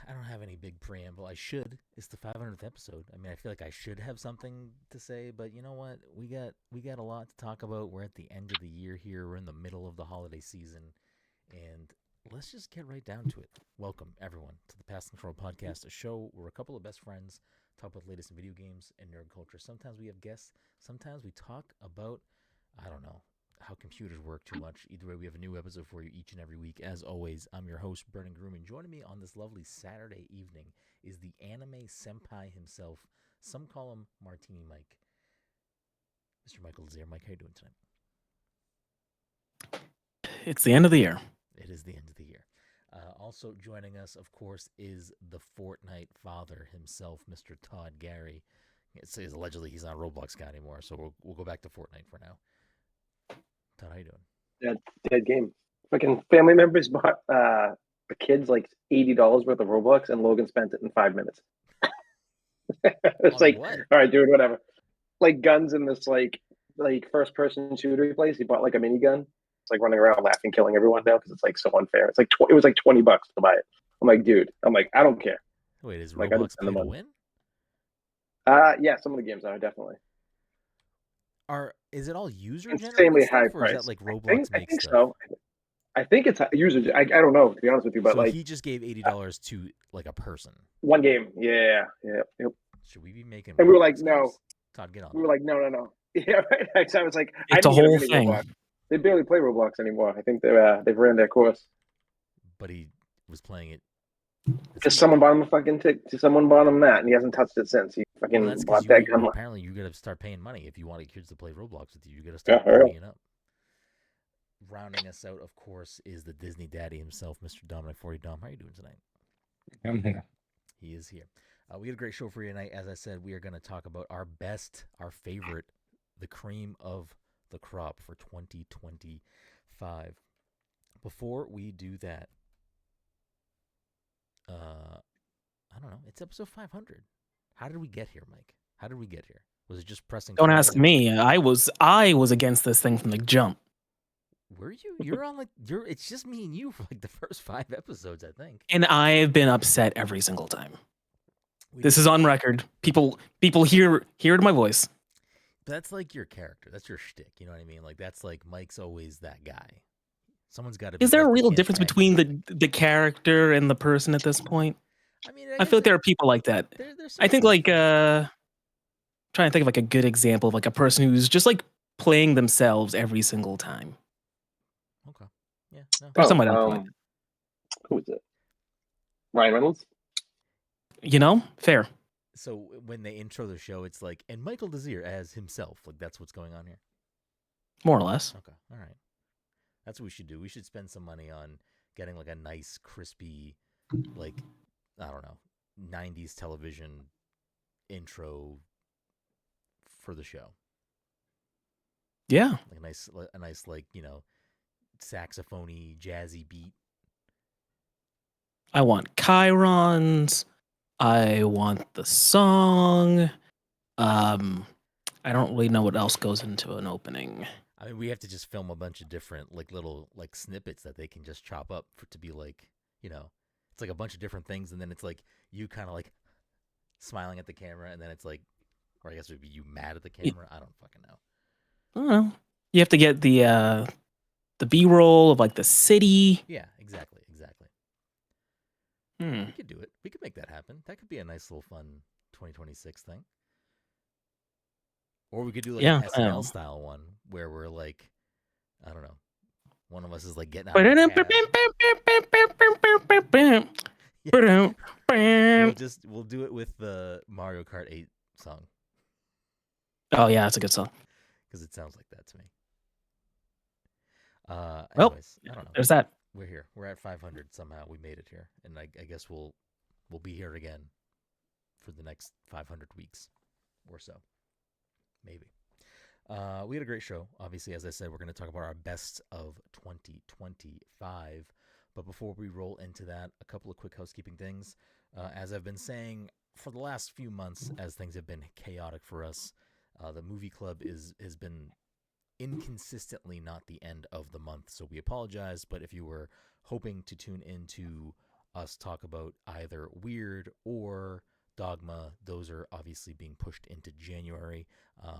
I don't have any big preamble. I should. It's the 500th episode. I mean, I feel like I should have something to say, but you know what? We got a lot to talk about. We're at the end of the year here. We're in the middle of the holiday season, and let's just get right down to it. Welcome everyone to the Pass Control Podcast, a show where a couple of best friends talk about the latest in video games and nerd culture. Sometimes we have guests. Sometimes we talk about, I don't know, how computers work too much. Either way, we have a new episode for you each and every week. As always, I'm your host, Brenden, and joining me on this lovely Saturday evening is the anime senpai himself. Some call him Martini Mike. Mr. Michael Zier. Mike, how you doing tonight? It's the end of the year. It is the end of the year. Also joining us, of course, is the Fortnite father himself, Mr. Todd Gary. It says allegedly he's not a Roblox guy anymore, so we'll go back to Fortnite for now. Todd, how you doing? Dead game. Fucking family members bought the kids like $80 worth of Roblox, and Logan spent it in 5 minutes. It's On like, what? all right, dude, whatever. Like guns in this like first person shooter place. He bought like a minigun. It's like running around laughing, killing everyone now because it's like so unfair. It's like it was like $20 to buy it. I'm like, dude. I'm like, I don't care. Wait, is Like, I Roblox didn't spend the pay to money. win? Yeah, some of the games are definitely. Is it all user Insanely generated high stuff, or is price. that like I Roblox think makes stuff? so. I think it's user. I don't know, to be honest with you, but So like he just gave $80 to like a person. one game. Yeah. Yep. Should we be making? And we were like, Roblox no. games? Todd, get on. We were like, no. Yeah, right. So I was like, I It's a didn't get whole any thing. Roblox. They barely play Roblox anymore. I think they've ran their course. But he was playing it. Just someone bought him a fucking someone bought him that, and he hasn't touched it since. He fucking Well, that's bought because that gun. apparently you got to start paying money if you want kids to play Roblox with you. You got to start Yeah, ponying up. Rounding us out, of course, is the Disney daddy himself, Mr. Dominic 40. Dom, how are you doing tonight? I'm here. He is here. We got a great show for you tonight. As I said, we are going to talk about our best, our favorite, the cream of the crop for 2025. Before we do that, I don't know. It's episode 500. How did we get here, Mike? How did we get here? Was it just pressing? Don't ask me. I was against this thing from the jump. Were you? You're on it's just me and you for like the first 5 episodes, I think. And I have been upset every single time. This is on record. People hear my voice. That's like your character. That's your shtick. You know what I mean? Like that's like Mike's always that guy. Someone's got to. Is there a real difference between the character and the person at this point? I mean, I feel like there are people like that. I think like trying to think of like a good example of like a person who's just like playing themselves every single time. Okay. Yeah. No. There's someone else like that. Who is it? Ryan Reynolds. You know, fair. So when they intro the show, it's like, and Michael Desir as himself. Like that's what's going on here. More or less. Okay. All right. That's what we should do. We should spend some money on getting like a nice, crispy, like, I don't know, 90s television intro for the show. Yeah. Like a nice like, you know, saxophony, jazzy beat. I want chyrons. I want the song. I don't really know what else goes into an opening. I mean, we have to just film a bunch of different like little like snippets that they can just chop up to be like, you know, it's like a bunch of different things, and then it's like you kind of like smiling at the camera, and then it's like, or I guess it would be you mad at the camera. I don't fucking know. I don't know. You have to get the B-roll of like the city. Yeah, exactly. We could do it. We could make that happen. That could be a nice little fun 2026 thing. Or we could do like an SNL style one where we're like, I don't know, one of us is like getting out of the cab. We'll do it with the Mario Kart 8 song. Oh yeah, that's a good song. Because it sounds like that to me. Anyways, I don't know. There's that. We're here. We're at 500 somehow. We made it here, and I guess we'll be here again for the next 500 weeks or so, maybe. We had a great show. Obviously, as I said, we're going to talk about our best of 2025. But before we roll into that, a couple of quick housekeeping things. As I've been saying for the last few months, as things have been chaotic for us, the movie club has been inconsistently not the end of the month, so we apologize. But if you were hoping to tune into us talk about either Weird or Dogma. Those are obviously being pushed into January.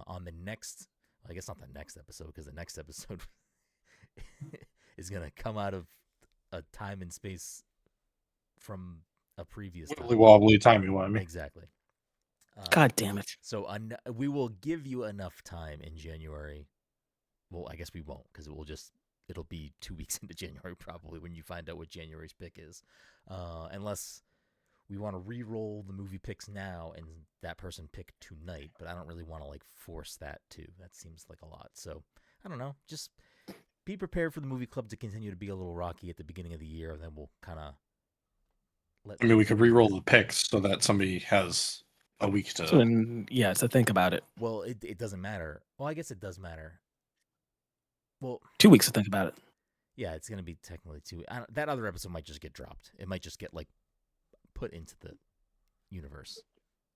On the next, I guess not the next episode, because the next episode is going to come out of a time and space from a previous time. Wibbly wobbly, timey-wimey. Exactly. God damn it. So we will give you enough time in January. Well, I guess we won't, because it'll be 2 weeks into January probably when you find out what January's pick is. Unless we want to re-roll the movie picks now and that person pick tonight, but I don't really want to like force that too. That seems like a lot. So I don't know. Just be prepared for the movie club to continue to be a little rocky at the beginning of the year, and then we'll kind of we could re-roll the picks so that somebody has a week to. So think about it. Well, it doesn't matter. Well, I guess it does matter. Well, 2 weeks to think about it. Yeah, it's gonna be technically 2. That other episode might just get dropped. It might just get like put into the universe,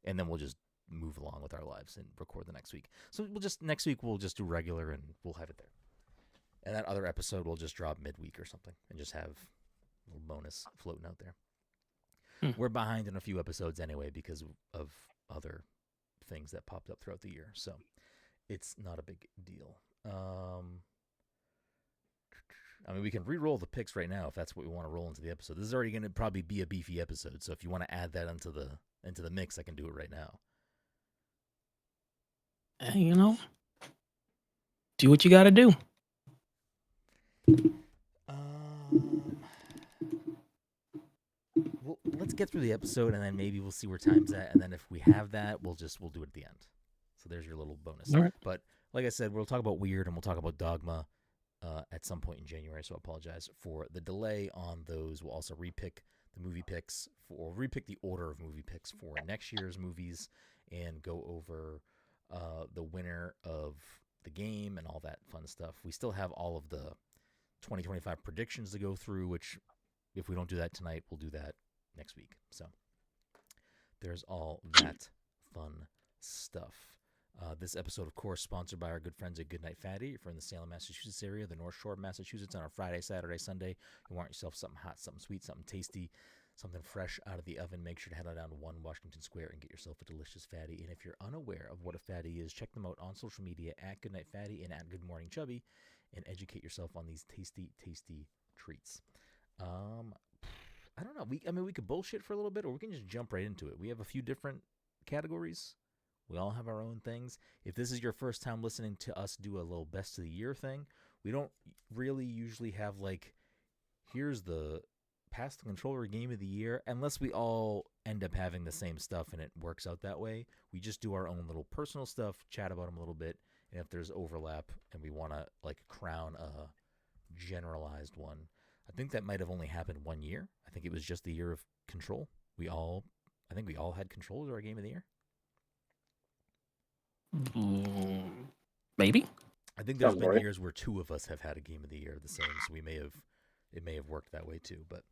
and then we'll just move along with our lives and record the next week. So next week we'll just do regular, and we'll have it there. And that other episode will just drop midweek or something, and just have a little bonus floating out there. We're behind in a few episodes anyway because of other things that popped up throughout the year, so it's not a big deal. I mean, we can re-roll the picks right now if that's what we want to roll into the episode. This is already going to probably be a beefy episode, so if you want to add that into the mix, I can do it right now. Do what you got to do. Well, let's get through the episode, and then maybe we'll see where time's at, and then if we have that, we'll do it at the end. So there's your little bonus. All right. But like I said, we'll talk about Weird and we'll talk about Dogma at some point in January, so I apologize for the delay on those. We'll also repick the movie picks repick the order of movie picks for next year's movies and go over the winner of the game and all that fun stuff. We still have all of the 2025 predictions to go through, which if we don't do that tonight, we'll do that next week. So there's all that fun stuff. This episode, of course, sponsored by our good friends at Goodnight Fatty. If you're in the Salem, Massachusetts area, the North Shore of Massachusetts, on a Friday, Saturday, Sunday, you want yourself something hot, something sweet, something tasty, something fresh out of the oven, make sure to head on down to 1 Washington Square and get yourself a delicious fatty. And if you're unaware of what a fatty is, check them out on social media at Goodnight Fatty and at Good Morning Chubby and educate yourself on these tasty, tasty treats. I don't know. We could bullshit for a little bit, or we can just jump right into it. We have a few different categories. We all have our own things. If this is your first time listening to us do a little best of the year thing, we don't really usually have like, here's the Pass the Controller game of the year, unless we all end up having the same stuff and it works out that way. We just do our own little personal stuff, chat about them a little bit, and if there's overlap and we want to like crown a generalized one. I think that might have only happened 1 year. I think it was just the year of Control. I think we all had Control as our game of the year. Maybe. I think there's been years where 2 of us have had a game of the year the same, so it may have worked that way too. But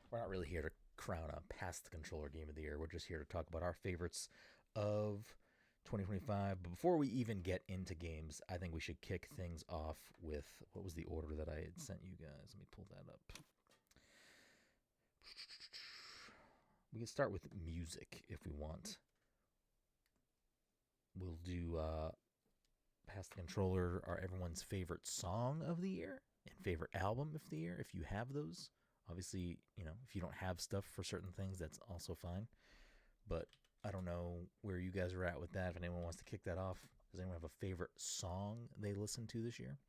we're not really here to crown a Pass the Controller game of the year. We're just here to talk about our favorites of 2025. But before we even get into games, I think we should kick things off with, what was the order that I had sent you guys? Let me pull that up. We can start with music if we want. We'll do Pass the Controller, our everyone's favorite song of the year and favorite album of the year, if you have those. Obviously, if you don't have stuff for certain things, that's also fine. But I don't know where you guys are at with that. If anyone wants to kick that off, does anyone have a favorite song they listened to this year?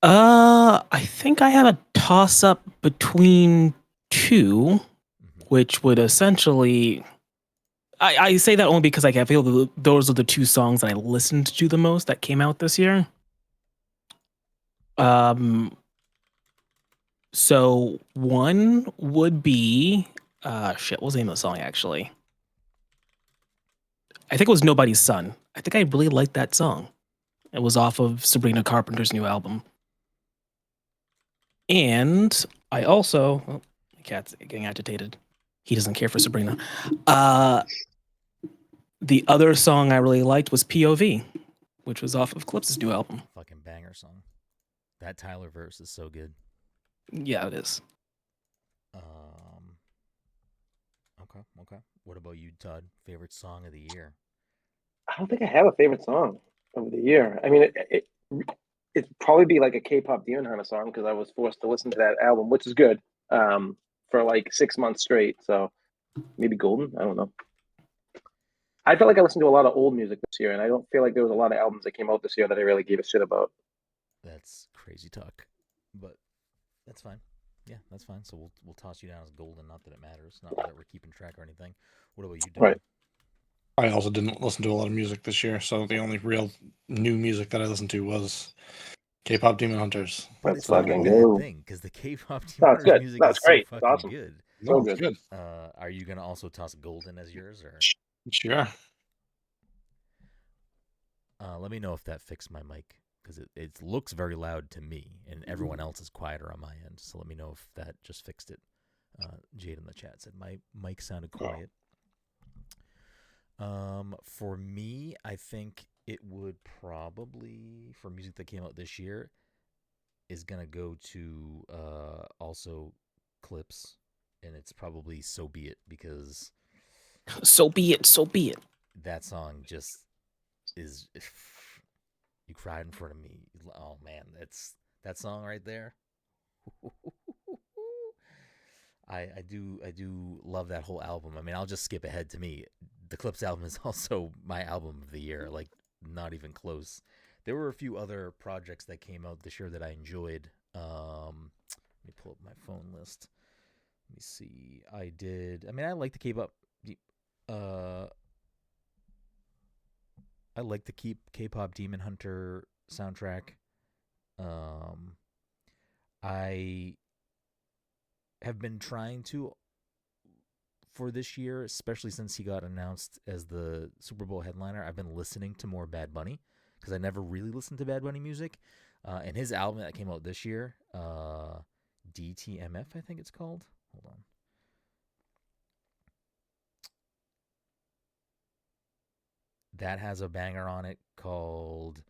I think I have a toss-up between 2, which would essentially... I say that only because I feel those are the 2 songs that I listened to the most that came out this year. So one would be what was the name of the song actually? I think it was Nobody's Son. I think I really liked that song. It was off of Sabrina Carpenter's new album. And I also, my cat's getting agitated. He doesn't care for Sabrina. The other song I really liked was POV, which was off of Clips' new album. Fucking banger song. That Tyler verse is so good. Yeah, it is. Okay. What about you, Todd? Favorite song of the year? I don't think I have a favorite song of the year. I mean, it'd probably be like a K-pop Demon Hunter song because I was forced to listen to that album, which is good, for like 6 months straight. So maybe Golden. I don't know. I felt like I listened to a lot of old music this year, and I don't feel like there was a lot of albums that came out this year that I really gave a shit about. That's crazy talk, but that's fine. Yeah, that's fine. So we'll toss you down as golden. Not that it matters. Not that we're keeping track or anything. What about you, Don? Right. I also didn't listen to a lot of music this year, so the only real new music that I listened to was K-pop Demon Hunters. But Let's it's not a fucking bad go. thing because the K-pop No, it's Demon good. music No, is it's so great. It's fucking awesome. good. So No, good. it's good. Are you gonna also toss golden as yours, or Sure. let me know if that fixed my mic because it looks very loud to me and everyone else is quieter on my end. So let me know if that just fixed it. Jade in the chat said my mic sounded quiet. For me, I think it would probably, for music that came out this year, is gonna go to also Clips, and it's probably So Be It because So be it. So be it. that song just is. You cried in front of me. Oh man, that's that song right there. I do love that whole album. I mean, I'll just skip ahead to me. The Clips album is also my album of the year. Like, not even close. There were a few other projects that came out this year that I enjoyed. Let me pull up my phone list. Let me see. I like the K-pop. I like the K-pop Demon Hunter soundtrack. I have been trying to for this year, especially since he got announced as the Super Bowl headliner. I've been listening to more Bad Bunny because I never really listened to Bad Bunny music. And his album that came out this year, DTMF, I think it's called. Hold on. That has a banger on it called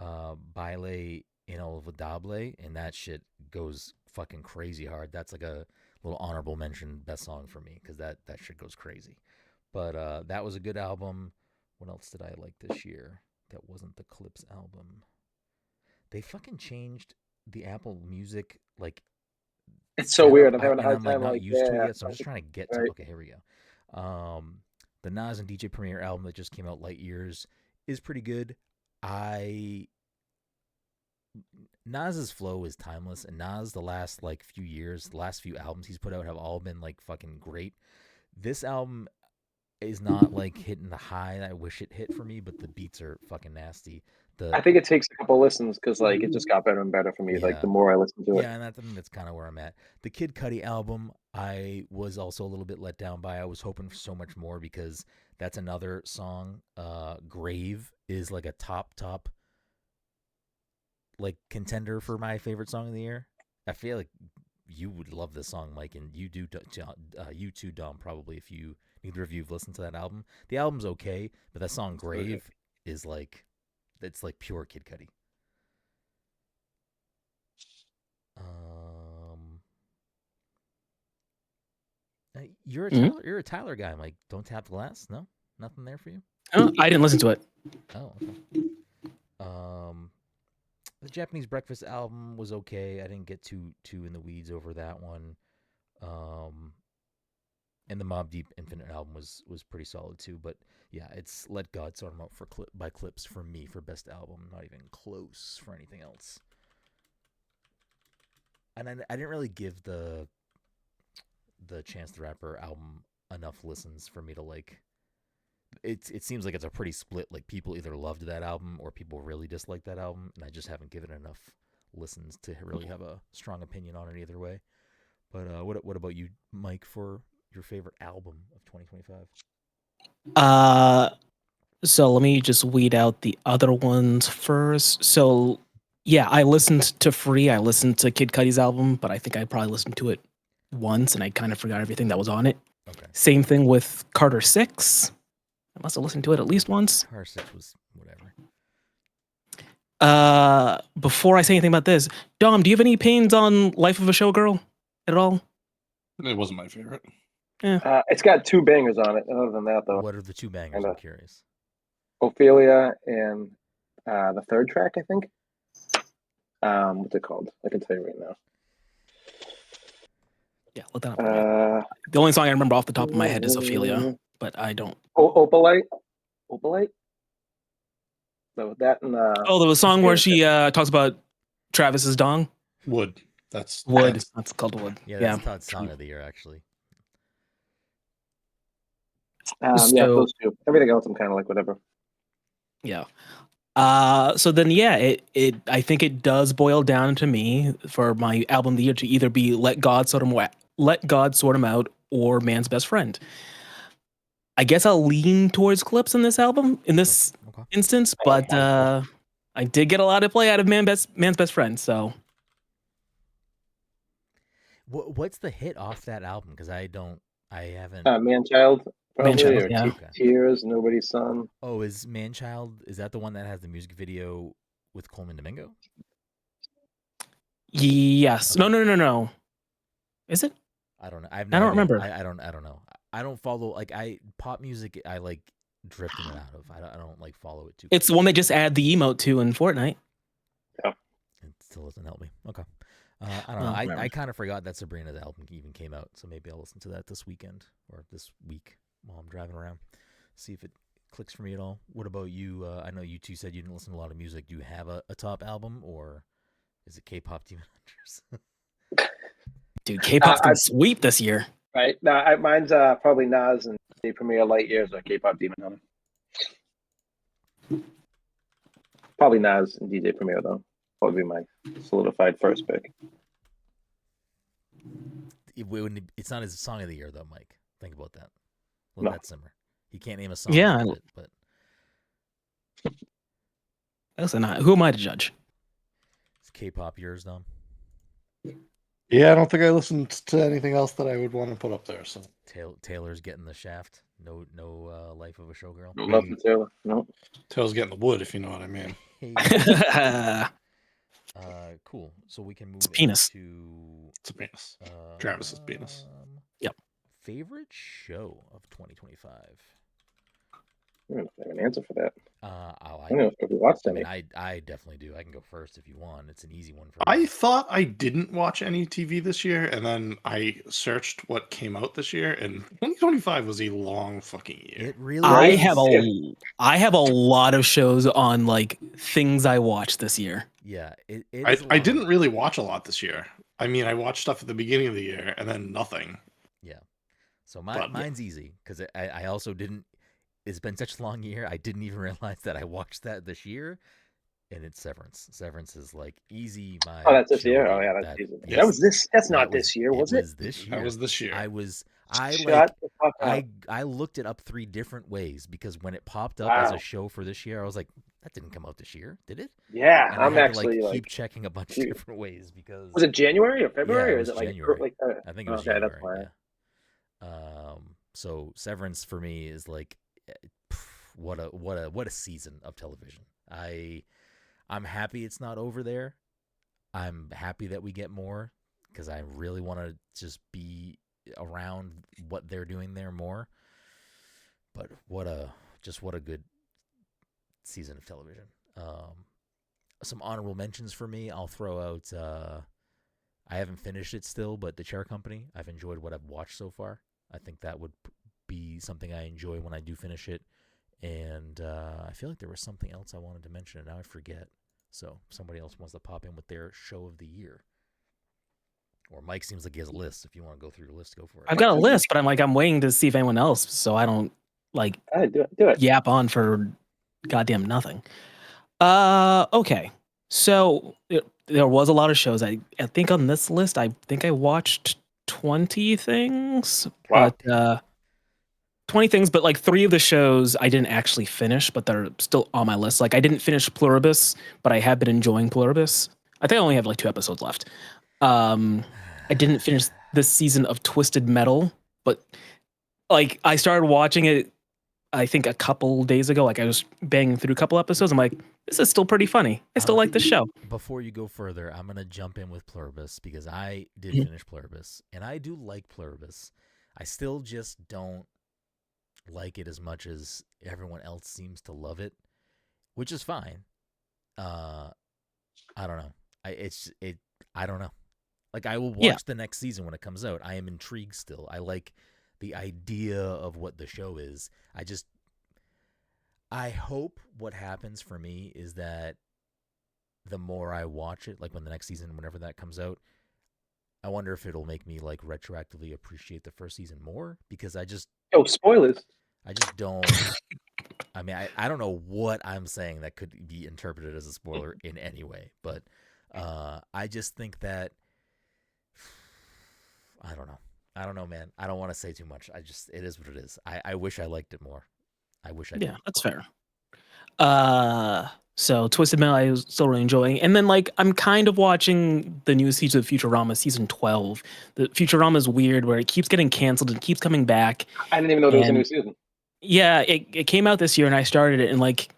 Baile Inolvidable, and that shit goes fucking crazy hard. That's like a little honorable mention best song for me because that shit goes crazy. But that was a good album. What else did I like this year that wasn't the Clips album? They fucking changed the Apple Music like It's so setup, weird. I'm having a and hard I'm like time. not Like, used to it yeah, yet. So I'm just trying to get to. right. Okay, here we go. The Nas and DJ Premier album that just came out, Light Years, is pretty good. Nas's flow is timeless, and Nas the last like few years, the last few albums he's put out have all been like fucking great. This album is not like hitting the high that I wish it hit for me, but the beats are fucking nasty. I think it takes a couple listens because like it just got better and better for me. Yeah. Like the more I listen to it. Yeah, and I think that's kind of where I'm at. The Kid Cudi album, I was also a little bit let down by. I was hoping for so much more because that's another song. Grave is like a top like contender for my favorite song of the year. I feel like you would love this song, Mike, and you do. You too, Dom. Probably if neither of you have listened to that album. The album's okay, but that song Grave is like, it's like pure Kid Cudi. You're a Tyler guy, Mike. Don't Tap the Glass. No, nothing there for you. Oh, I didn't listen to it. Oh, okay. The Japanese Breakfast album was okay. I didn't get too in the weeds over that one. And the Mobb Deep Infinite album was pretty solid too. But yeah, it's Let God Sort 'Em Out by Clips for me for best album. Not even close for anything else. And I didn't really give the Chance the Rapper album enough listens for me to like. It seems like it's a pretty split. Like people either loved that album or people really disliked that album, and I just haven't given it enough listens to really have a strong opinion on it either way. But what about you, Mike, for your favorite album of 2025? So let me just weed out the other ones first. So yeah, I listened to Free. I listened to Kid Cudi's album, but I think I probably listened to it once and I kind of forgot everything that was on it. Okay. Same thing with Carter 6. I must have listened to it at least once. Carter 6 was whatever. Before I say anything about this, Dom, do you have any opinions on Life of a Showgirl at all? It wasn't my favorite. It's got 2 bangers on it. Other than that, though, What are the 2 bangers? I'm curious. Ophelia and the 3rd track, I think. What's it called? I can tell you right now. Yeah, look that up. The only song I remember off the top of my head is Ophelia, but I don't. Opalite? So that and there was a song where she talks about Travis's dong. Wood. That's Wood. That's called Wood. Yeah, that's Todd's song of the year, actually. Yeah, those 2. Everything else, I'm kind of like whatever. Yeah. So then, I think it does boil down to me for my album of the year to either be Let God Sort Him Out or Man's Best Friend. I guess I'll lean towards Clips in this album in this instance, but I did get a lot of play out of Man's Best Friend. So, what's the hit off that album? Because I haven't. Manchild. Probably, Manchild, yeah. Tears, Nobody's Son. Oh, is Manchild, is that the one that has the music video with Coleman Domingo? Yes. Okay. No. Is it? I don't know. I don't remember. I don't know. I don't follow, pop music, I like drifting it out of. I don't like follow it too. It's the one they just add the emote to in Fortnite. Yeah. It still doesn't help me. Okay. I don't know. I kind of forgot that Sabrina's album even came out, so maybe I'll listen to that this weekend or this week while I'm driving around, see if it clicks for me at all. What about you? I know you 2 said you didn't listen to a lot of music. Do you have a top album, or is it K-pop Demon Hunters? Dude, K-pop's gonna sweep this year. Right. No, mine's probably Nas and DJ Premier Light Years or K-pop Demon Hunter. Probably Nas and DJ Premier, though. Probably be my solidified first pick. It's not his song of the year, though, Mike. Think about that. Let that simmer. He can't name a song. Yeah. But listen, who am I to judge? Is K-pop yours, Dom? Yeah, I don't think I listened to anything else that I would want to put up there. So Taylor's getting the shaft. No, Life of a Showgirl. No love for Taylor. No. Taylor's getting the wood, if you know what I mean. Cool. So we can move it's penis. It's a penis. Travis's penis. Yep. Favorite show of 2025? I don't have an answer for that. I don't know if we watched any. I definitely do. I can go first if you want. It's an easy one for me. I thought I didn't watch any TV this year, and then I searched what came out this year, and 2025 was a long fucking year. It really I have a lot of shows on things I watched this year. Yeah, I didn't really watch a lot this year. I mean, I watched stuff at the beginning of the year, and then nothing. Yeah. So mine's easy, because I also didn't. It's been such a long year. I didn't even realize that I watched that this year, and it's Severance. Severance is easy. That's this year. Oh yeah, that's easy. Yes. That was this. That's not this year, was it? It was this year. That was this year. I looked it up 3 different ways, because when it popped up as a show for this year, I was like, that didn't come out this year, did it? Yeah, and I'm actually keep checking a bunch of different ways, because was it January or February, or is it January? I think it was January. That's fine. Yeah. So Severance for me is what a season of television. I'm happy it's not over there. I'm happy that we get more, because I really want to just be around what they're doing there more. But what a good season of television. Some honorable mentions for me. I'll throw out. I haven't finished it still, but The Chair Company. I've enjoyed what I've watched so far. I think that would be something I enjoy when I do finish it. And I feel like there was something else I wanted to mention, and now I forget. So if somebody else wants to pop in with their show of the year. Or Mike seems like he has a list. If you want to go through your list, go for it. I've got a list, but I'm waiting to see if anyone else, so I don't do it. Yap on for goddamn nothing. Okay. So there was a lot of shows. I think on this list, I think I watched 20 things. Wow. But 20 things, but 3 of the shows I didn't actually finish, but they're still on my list. I didn't finish Pluribus, but I have been enjoying Pluribus. I think I only have 2 episodes left. I didn't finish this season of Twisted Metal, but I started watching it. I think a couple days ago, like I was banging through a couple episodes. I'm like, this is still pretty funny. I still like the show. Before you go further, I'm going to jump in with Pluribus because I did finish Pluribus, and I do like Pluribus. I still just don't like it as much as everyone else seems to love it, which is fine. I don't know. I don't know. Like, I will watch the next season when it comes out. I am intrigued still. I like the idea of what the show is. I hope what happens for me is that the more I watch it, like when the next season, whenever that comes out, I wonder if it'll make me like retroactively appreciate the first season more, because spoilers. I just don't. I mean, I don't know what I'm saying that could be interpreted as a spoiler in any way, but I just think that I don't know, man. I don't want to say too much. It is what it is. I wish I liked it more. I wish I did. Yeah, that's fair. So Twisted Metal I was still really enjoying. And then like I'm kind of watching the new season of Futurama, season 12. The Futurama is weird where it keeps getting canceled and keeps coming back. I didn't even know there was a new season. Yeah, it came out this year and I started it, and like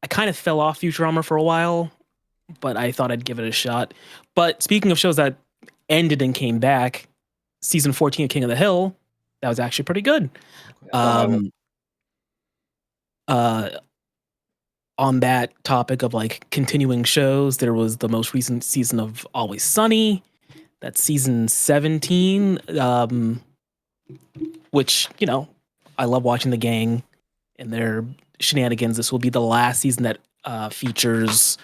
I kind of fell off Futurama for a while, but I thought I'd give it a shot. But speaking of shows that ended and came back, season 14 of King of the Hill, that was actually pretty good. On that topic of like continuing shows, there was the most recent season of Always Sunny. That's season 17, which, you know, I love watching the gang and their shenanigans. This will be the last season that features,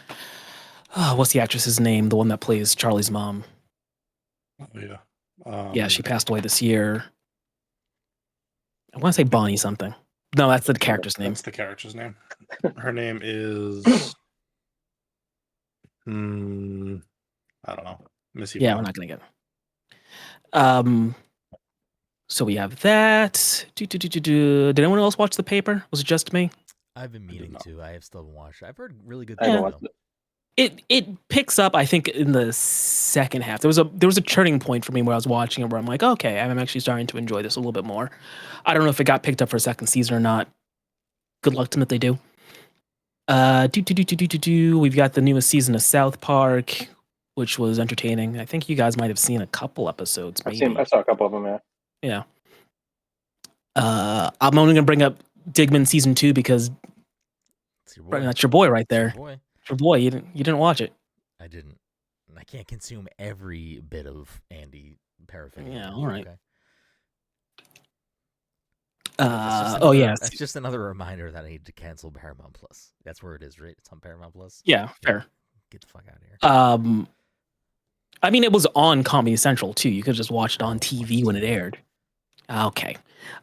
what's the actress's name? The one that plays Charlie's mom. Oh, yeah. Yeah, she passed away this year. I want to say Bonnie something. No, that's the character's name. That's the character's name. Her name is I don't know. Missy. Yeah, we're not gonna get it. So we have that. Did anyone else watch The Paper? Was it just me? I've been meaning to. I have still watched. I've heard really good I things. haven't watched it. It picks up, I think, in the second half. There was a turning point for me where I was watching it where I'm like, okay, I'm actually starting to enjoy this a little bit more. I don't know if it got picked up for a second season or not. Good luck to them if they do. We've got the newest season of South Park, which was entertaining. I think you guys might have seen a couple episodes. Maybe. I saw a couple of them. Yeah. Yeah. I'm only gonna bring up Digman season 2 because that's your boy right there. Your boy. You didn't watch it. I didn't. I can't consume every bit of Andy paraphernalia. Yeah. All right. Okay. Yeah. That's just another reminder that I need to cancel Paramount Plus. That's where it is, right? It's on Paramount Plus. Yeah, fair. Get the fuck out of here. I mean, it was on Comedy Central too. You could just watch it on TV when it aired. Okay.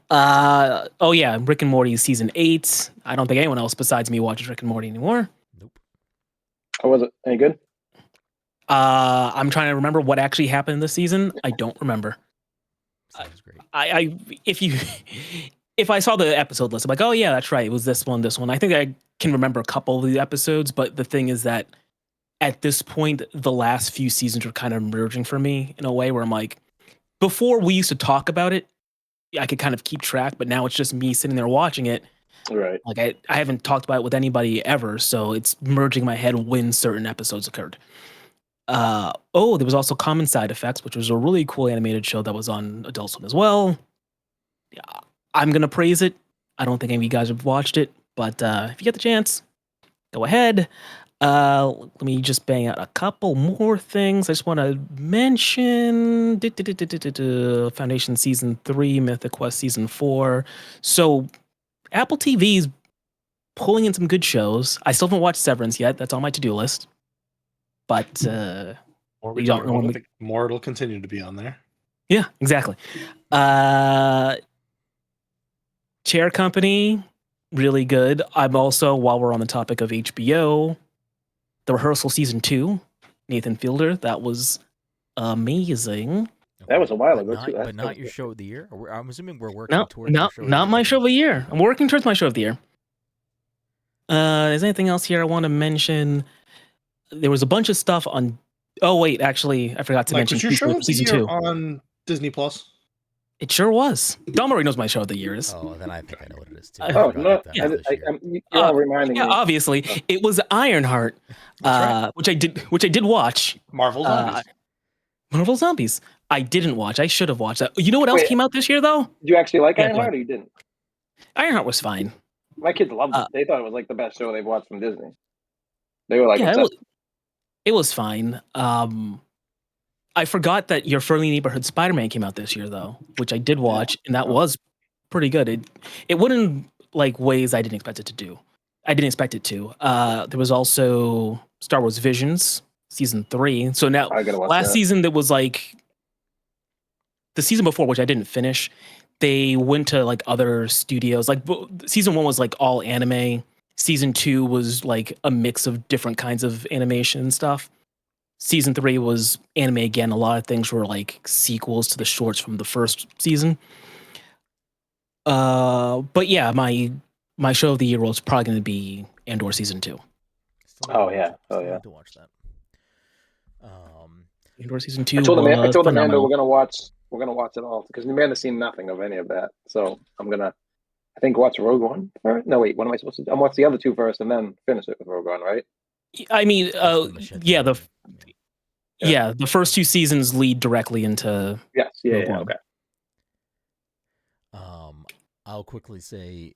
Yeah, Rick and Morty season 8. I don't think anyone else besides me watches Rick and Morty anymore. Nope. How was it? Any good? I'm trying to remember what actually happened this season. I don't remember. Sounds great. If I saw the episode list, I'm like, oh yeah, that's right. It was this one. I think I can remember a couple of the episodes, but the thing is that at this point, the last few seasons are kind of merging for me in a way where I'm like, before we used to talk about it, I could kind of keep track, but now it's just me sitting there watching it. Right. Like I haven't talked about it with anybody ever, so it's merging in my head when certain episodes occurred. There was also Common Side Effects, which was a really cool animated show that was on Adult Swim as well. Yeah, I'm gonna praise it. I don't think any of you guys have watched it, but if you get the chance, go ahead. Let me just bang out a couple more things. I just want to mention Foundation Season 3, Mythic Quest Season 4. So Apple TV's pulling in some good shows. I still haven't watched Severance yet. That's on my to-do list. But more it'll continue to be on there. Yeah, exactly. Chair Company, really good. I'm also, while we're on the topic of HBO, The Rehearsal Season 2, Nathan Fielder. That was amazing. That was a while ago, too. But not your show of the year? I'm assuming we're working towards your show not my show of the year. I'm working towards my show of the year. Is anything else here I want to mention? There was a bunch of stuff on... Oh, wait, actually, I forgot to mention your show of the Season year 2. On Disney Plus? It sure was. Don Murray knows my show of the year is. Oh, then I think I know what it is too. Oh no, you're all reminding me. Obviously, it was Ironheart, right. which I did watch. Marvel Zombies. Marvel Zombies. I didn't watch. I should have watched that. You know what else came out this year though? Did you actually like Ironheart, or you didn't? Ironheart was fine. My kids loved it. They thought it was like the best show they've watched from Disney. They were like, it was fine. I forgot that Your Friendly Neighborhood Spider-Man came out this year, though, which I did watch, and that was pretty good. It went in like ways I didn't expect it to do. I didn't expect it to. There was also Star Wars Visions season 3. So now, last season there was like the season before, which I didn't finish. They went to like other studios. Like season 1 was like all anime. Season 2 was like a mix of different kinds of animation and stuff. Season 3 was anime again. A lot of things were like sequels to the shorts from the first season. But yeah, my show of the year was probably going to be Andor season 2. Oh yeah. To watch that. Andor season 2. I told Amanda we're gonna watch it all because Amanda's seen nothing of any of that. So I'm gonna, I think, watch Rogue One first. No, wait, what am I supposed to do? I'm watch the other 2 first and then finish it with Rogue One, right? I mean, the first 2 seasons lead directly into. Yes, yeah, okay. I'll quickly say,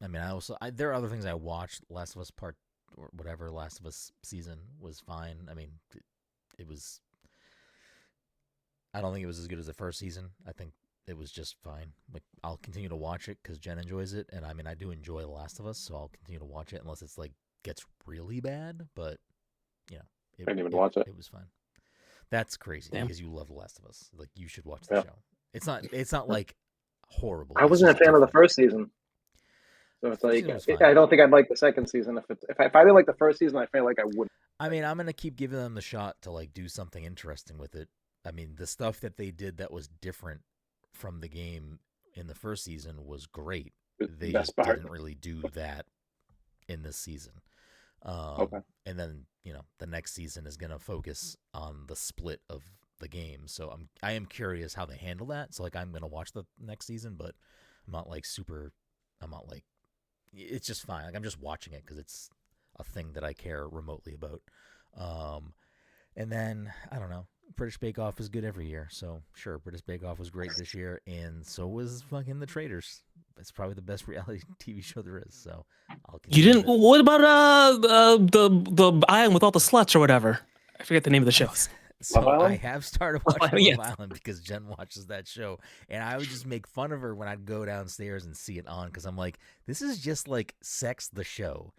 I mean, there are other things I watched. Last of Us Part or whatever, Last of Us season was fine. I mean, it was. I don't think it was as good as the first season. I think it was just fine. Like, I'll continue to watch it because Jen enjoys it, and I mean, I do enjoy The Last of Us, so I'll continue to watch it unless it's like gets really bad. But I didn't even watch it. It was fine. That's crazy because you love The Last of Us. Like, you should watch the show. It's not like horrible. I wasn't a fan of the first season, so it's like I don't think I'd like the second season. If I didn't like the first season, I feel like I wouldn't. I mean, I'm gonna keep giving them the shot to like do something interesting with it. I mean, the stuff that they did that was different from the game in the first season was great. They just didn't really do that in this season. And then the next season is gonna focus on the split of the game. So I am curious how they handle that. So like I'm gonna watch the next season, but I'm not like it's just fine. Like I'm just watching it because it's a thing that I care remotely about. And then I don't know. British Bake Off is good every year, so sure, British Bake Off was great this year, and so was fucking The Traitors. It's probably the best reality TV show there is. So I'll. You didn't. What about the island with all the sluts or whatever? I forget the name of the shows. So I have started watching Love Island because Jen watches that show, and I would just make fun of her when I'd go downstairs and see it on because I'm like, this is just like Sex the Show,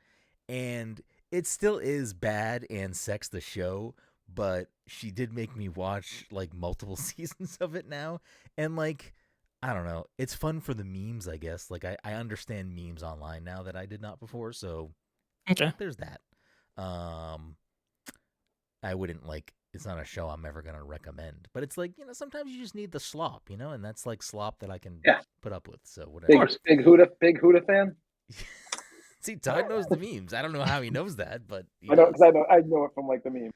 and it still is bad and Sex the Show. But she did make me watch like multiple seasons of it now. And like, I don't know. It's fun for the memes, I guess. Like I understand memes online now that I did not before. So there's that. I wouldn't it's not a show I'm ever going to recommend, but it's like, sometimes you just need the slop, and that's like slop that I can put up with. So whatever. Big Huda fan. See, Todd knows the memes. I don't know how he knows that, but I know, because I know it from like the meme.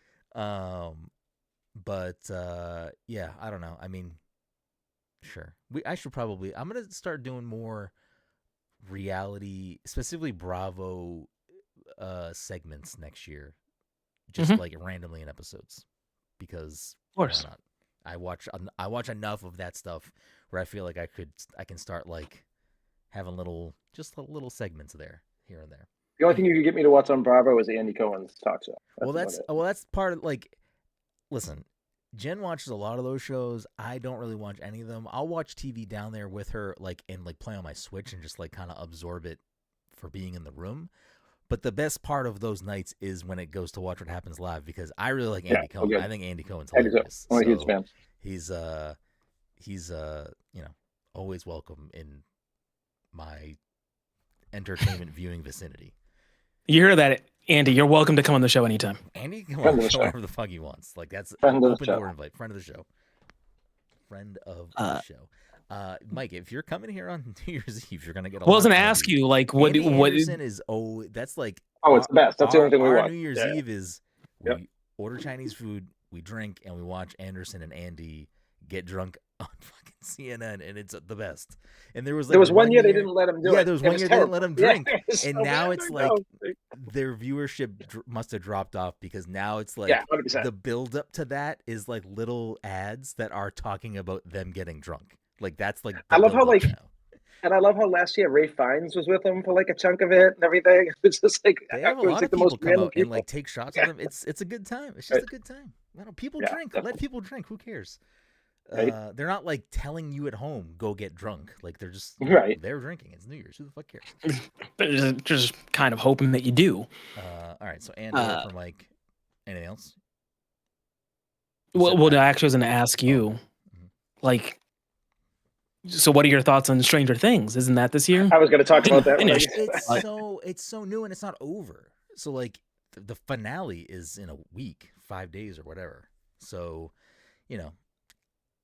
But yeah, I don't know. I mean, sure. I'm gonna start doing more reality, specifically Bravo segments next year, just like randomly in episodes, because of course why not? I watch enough of that stuff where I feel like I can start like having little segments there, here and there. The only thing you could get me to watch on Bravo is Andy Cohen's talk show. That's part of like. Listen, Jen watches a lot of those shows. I don't really watch any of them. I'll watch TV down there with her, and play on my Switch and just kind of absorb it for being in the room. But the best part of those nights is when it goes to Watch What Happens Live because I really like Andy Cohen. Okay. I think Andy Cohen's hilarious. I'm a huge fan. He's always welcome in my entertainment viewing vicinity. You hear that, Andy? You're welcome to come on the show anytime. Andy can come on the show whatever the fuck he wants. Like that's an open door invite. Friend of the show. Friend of the show. Mike, if you're coming here on New Year's Eve, you're gonna get. I was gonna ask you, like, what Anderson is? That's like. It's the best. That's the only thing we watch. New Year's Eve is we order Chinese food, we drink, and we watch Anderson and Andy get drunk on fucking CNN, and it's the best. And there was one year they didn't let him do it. Yeah, there was one year they didn't let him drink, and so now bad, it's I like know. their viewership must have dropped off because now it's like 100%. the build up to that is like little ads that are talking about them getting drunk. Like that's like the I love how build-up now. And I love how last year Ray Fiennes was with him for like a chunk of it and everything. It's just like They have a lot of people come out and like take shots with them. It's a good time. It's just a good time. People drink. Definitely. Let people drink. Who cares? Right. They're not like telling you at home go get drunk. Like they're just they're drinking. It's New Year's. Who the fuck cares? They're just kind of hoping that you do. All right. So Andor for Mike. Anything else? Well, actually, I was going to ask you, like, so what are your thoughts on Stranger Things? Isn't that this year? I was going to talk about that. It's so new and it's not over. So like the finale is in a week, 5 days or whatever. So,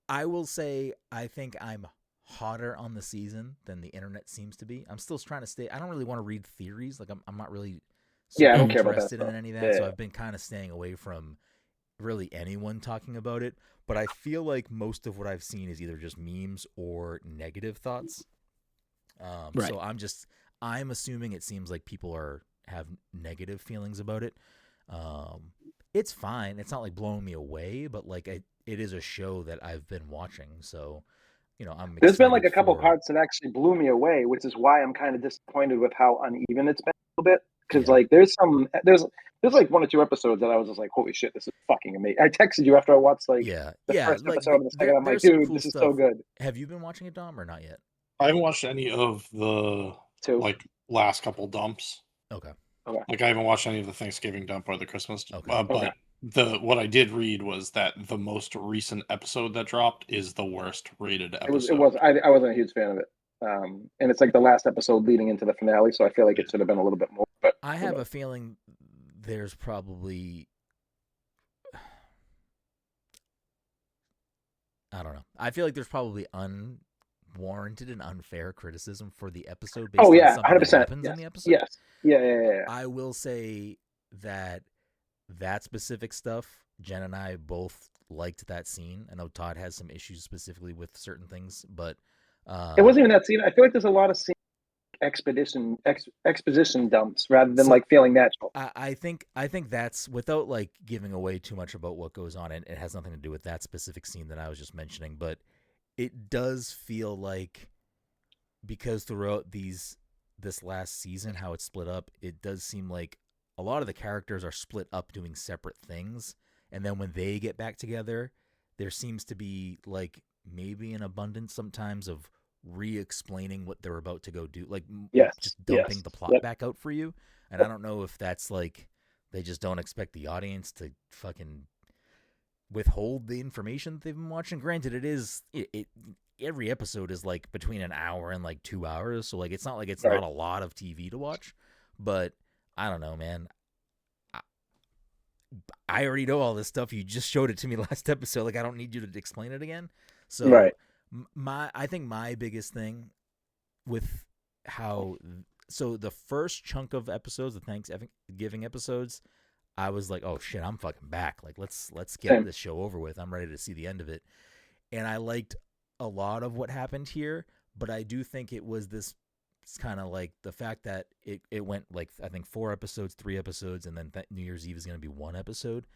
I will say I think I'm hotter on the season than the internet seems to be. I'm still trying to stay. I don't really want to read theories. Like I'm not really I don't care about that interested in any of that. So I've been kind of staying away from really anyone talking about it. But I feel like most of what I've seen is either just memes or negative thoughts. Right. So I'm assuming it seems like people have negative feelings about it. It's fine. It's not like blowing me away, but like it is a show that I've been watching. So, I'm. There's been like a couple parts that actually blew me away, which is why I'm kind of disappointed with how uneven it's been a little bit. Because like there's like 1 or 2 episodes that I was just like, holy shit, this is fucking amazing. I texted you after I watched the first episode and the second. I'm like, dude, this is so good. Have you been watching it, Dom, or not yet? I haven't watched any of the like last couple dumps. Okay. Like I haven't watched any of the Thanksgiving dump or the Christmas. Okay. But what I did read was that the most recent episode that dropped is the worst rated episode. I wasn't a huge fan of it. And it's like the last episode leading into the finale, so I feel like it should have been a little bit more. But I have a feeling there's probably, I don't know. I feel like there's probably unwarranted and unfair criticism for the episode based on something 100%. that happens in the episode. Yes. Yeah. I will say that specific stuff, Jen and I both liked that scene. I know Todd has some issues specifically with certain things, but it wasn't even that scene. I feel like there's a lot of scene exposition dumps rather than like feeling natural. I think that's, without like giving away too much about what goes on, and it has nothing to do with that specific scene that I was just mentioning, but it does feel like, because throughout this last season, how it's split up, it does seem like a lot of the characters are split up doing separate things, and then when they get back together, there seems to be like maybe an abundance sometimes of re-explaining what they're about to go do, like just dumping the plot back out for you. And I don't know if that's like they just don't expect the audience to fucking withhold the information that they've been watching. Granted, it every episode is like between an hour and like 2 hours, so like it's not like it's not a lot of TV to watch, but I don't know, man. I already know all this stuff. You just showed it to me last episode. Like, I don't need you to explain it again. So I think my biggest thing with so the first chunk of episodes, the Thanksgiving episodes, I was like, oh shit, I'm fucking back. Like, let's get this show over with. I'm ready to see the end of it. And I liked a lot of what happened here, but I do think it was this kind of like the fact that it went like, I think 4 episodes, 3 episodes, and then New Year's Eve is going to be 1 episode.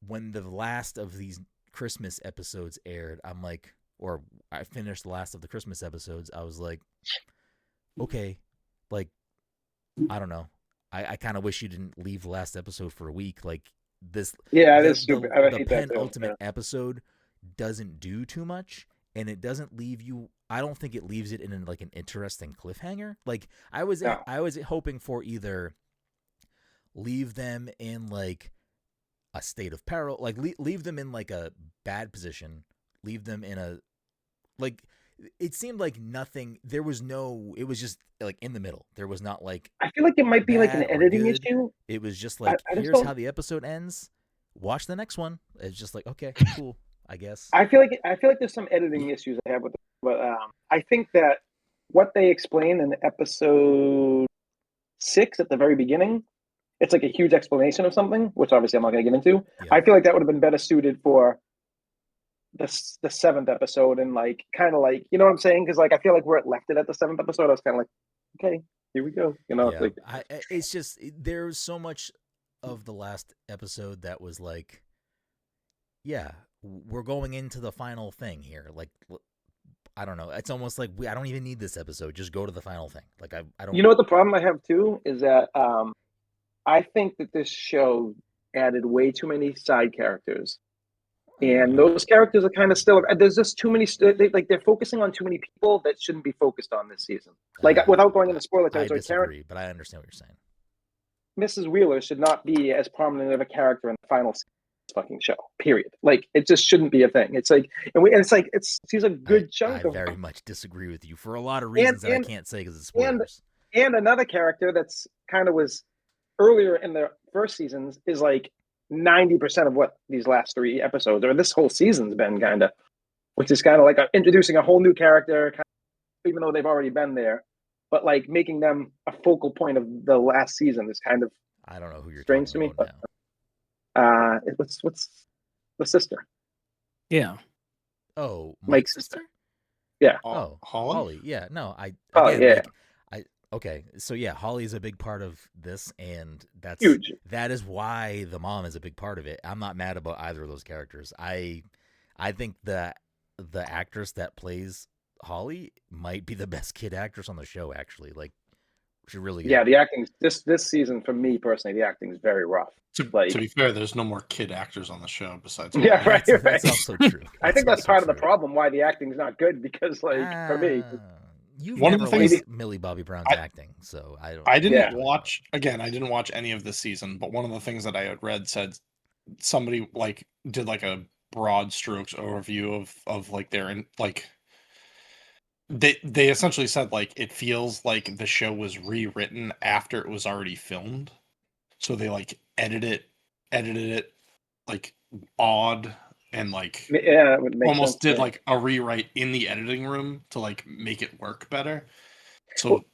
When the last of these Christmas episodes aired, I'm like, or I finished the last of the Christmas episodes, I was like, okay, like, I don't know. I kind of wish you didn't leave the last episode for a week. Like this, it is stupid. The penultimate episode doesn't do too much, and it doesn't leave you. I don't think it leaves it in like an interesting cliffhanger. Like I was hoping for either leave them in like a state of peril, like leave them in like a bad position, leave them in a, like, it seemed like nothing. It was just like in the middle. There was not like, I feel like it might be like an editing issue. It was just like, here's how the episode ends. Watch the next one. It's just like, okay, cool, I guess. I feel like there's some editing issues I have with it, but I think that what they explain in episode 6 at the very beginning, it's like a huge explanation of something, which obviously I'm not going to get into. Yeah. I feel like that would have been better suited for the seventh episode and like kind of like, you know what I'm saying? Because like I feel like where it left it at the seventh episode, I was kind of like, okay, here we go. You know, yeah. It's just there's so much of the last episode that was like, yeah, we're going into the final thing here. Like, I don't know. It's almost like I don't even need this episode. Just go to the final thing. Like I don't. You know what the problem I have too is that I think that this show added way too many side characters, and those characters are kind of still. There's just too many. They're focusing on too many people that shouldn't be focused on this season. Like without going into spoiler I territory, disagree, but I understand what you're saying. Mrs. Wheeler should not be as prominent of a character in the final fucking show. Period. Like it just shouldn't be a thing. It's like, and it's like she's a good chunk I of. very much disagree with you for a lot of reasons that I can't say because it's spoilers. And another character that's kind of was earlier in the first seasons is like 90% of what these last 3 episodes or this whole season's been kind of, which is kind of like introducing a whole new character, kind of, even though they've already been there, but like making them a focal point of the last season is kind of. I don't know who you're strange talking to me. about now. What's the sister? Yeah. Oh, Mike's sister? Yeah. Oh, Holly. Yeah. No, yeah. Okay, so yeah, Holly's a big part of this, and that's huge. That is why the mom is a big part of it. I'm not mad about either of those characters. I think the actress that plays Holly might be the best kid actress on the show. Actually, like she really is. Yeah, the acting this season for me personally, the acting is very rough. To be fair, there's no more kid actors on the show besides. Yeah, right. That's also true. I think that's part of the problem why the acting's not good because, like, for me. You've never liked Millie Bobby Brown's acting, so I don't. I didn't watch any of this season, but one of the things that I had read said somebody like did like a broad strokes overview of like they essentially said like it feels like the show was rewritten after it was already filmed, so they like edited it like odd. And like almost did like a rewrite in the editing room to like make it work better, so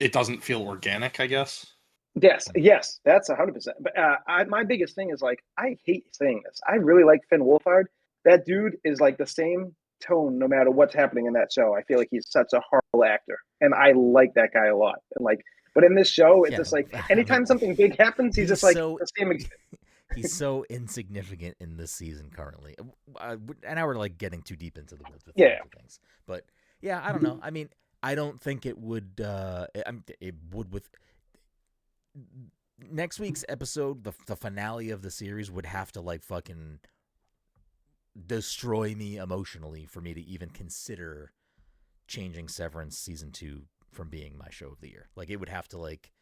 it doesn't feel organic, I guess. Yes, that's 100%. But my biggest thing is like I hate saying this. I really like Finn Wolfhard. That dude is like the same tone no matter what's happening in that show. I feel like he's such a horrible actor, and I like that guy a lot. And like, but in this show, it's just like anytime something big happens, he's just like the same. He's so insignificant in this season currently, and now we're like getting too deep into the things. But yeah, I don't know. I mean, I don't think it would. It would with next week's episode. The finale of the series would have to like fucking destroy me emotionally for me to even consider changing Severance season 2 from being my show of the year. Like it would have to like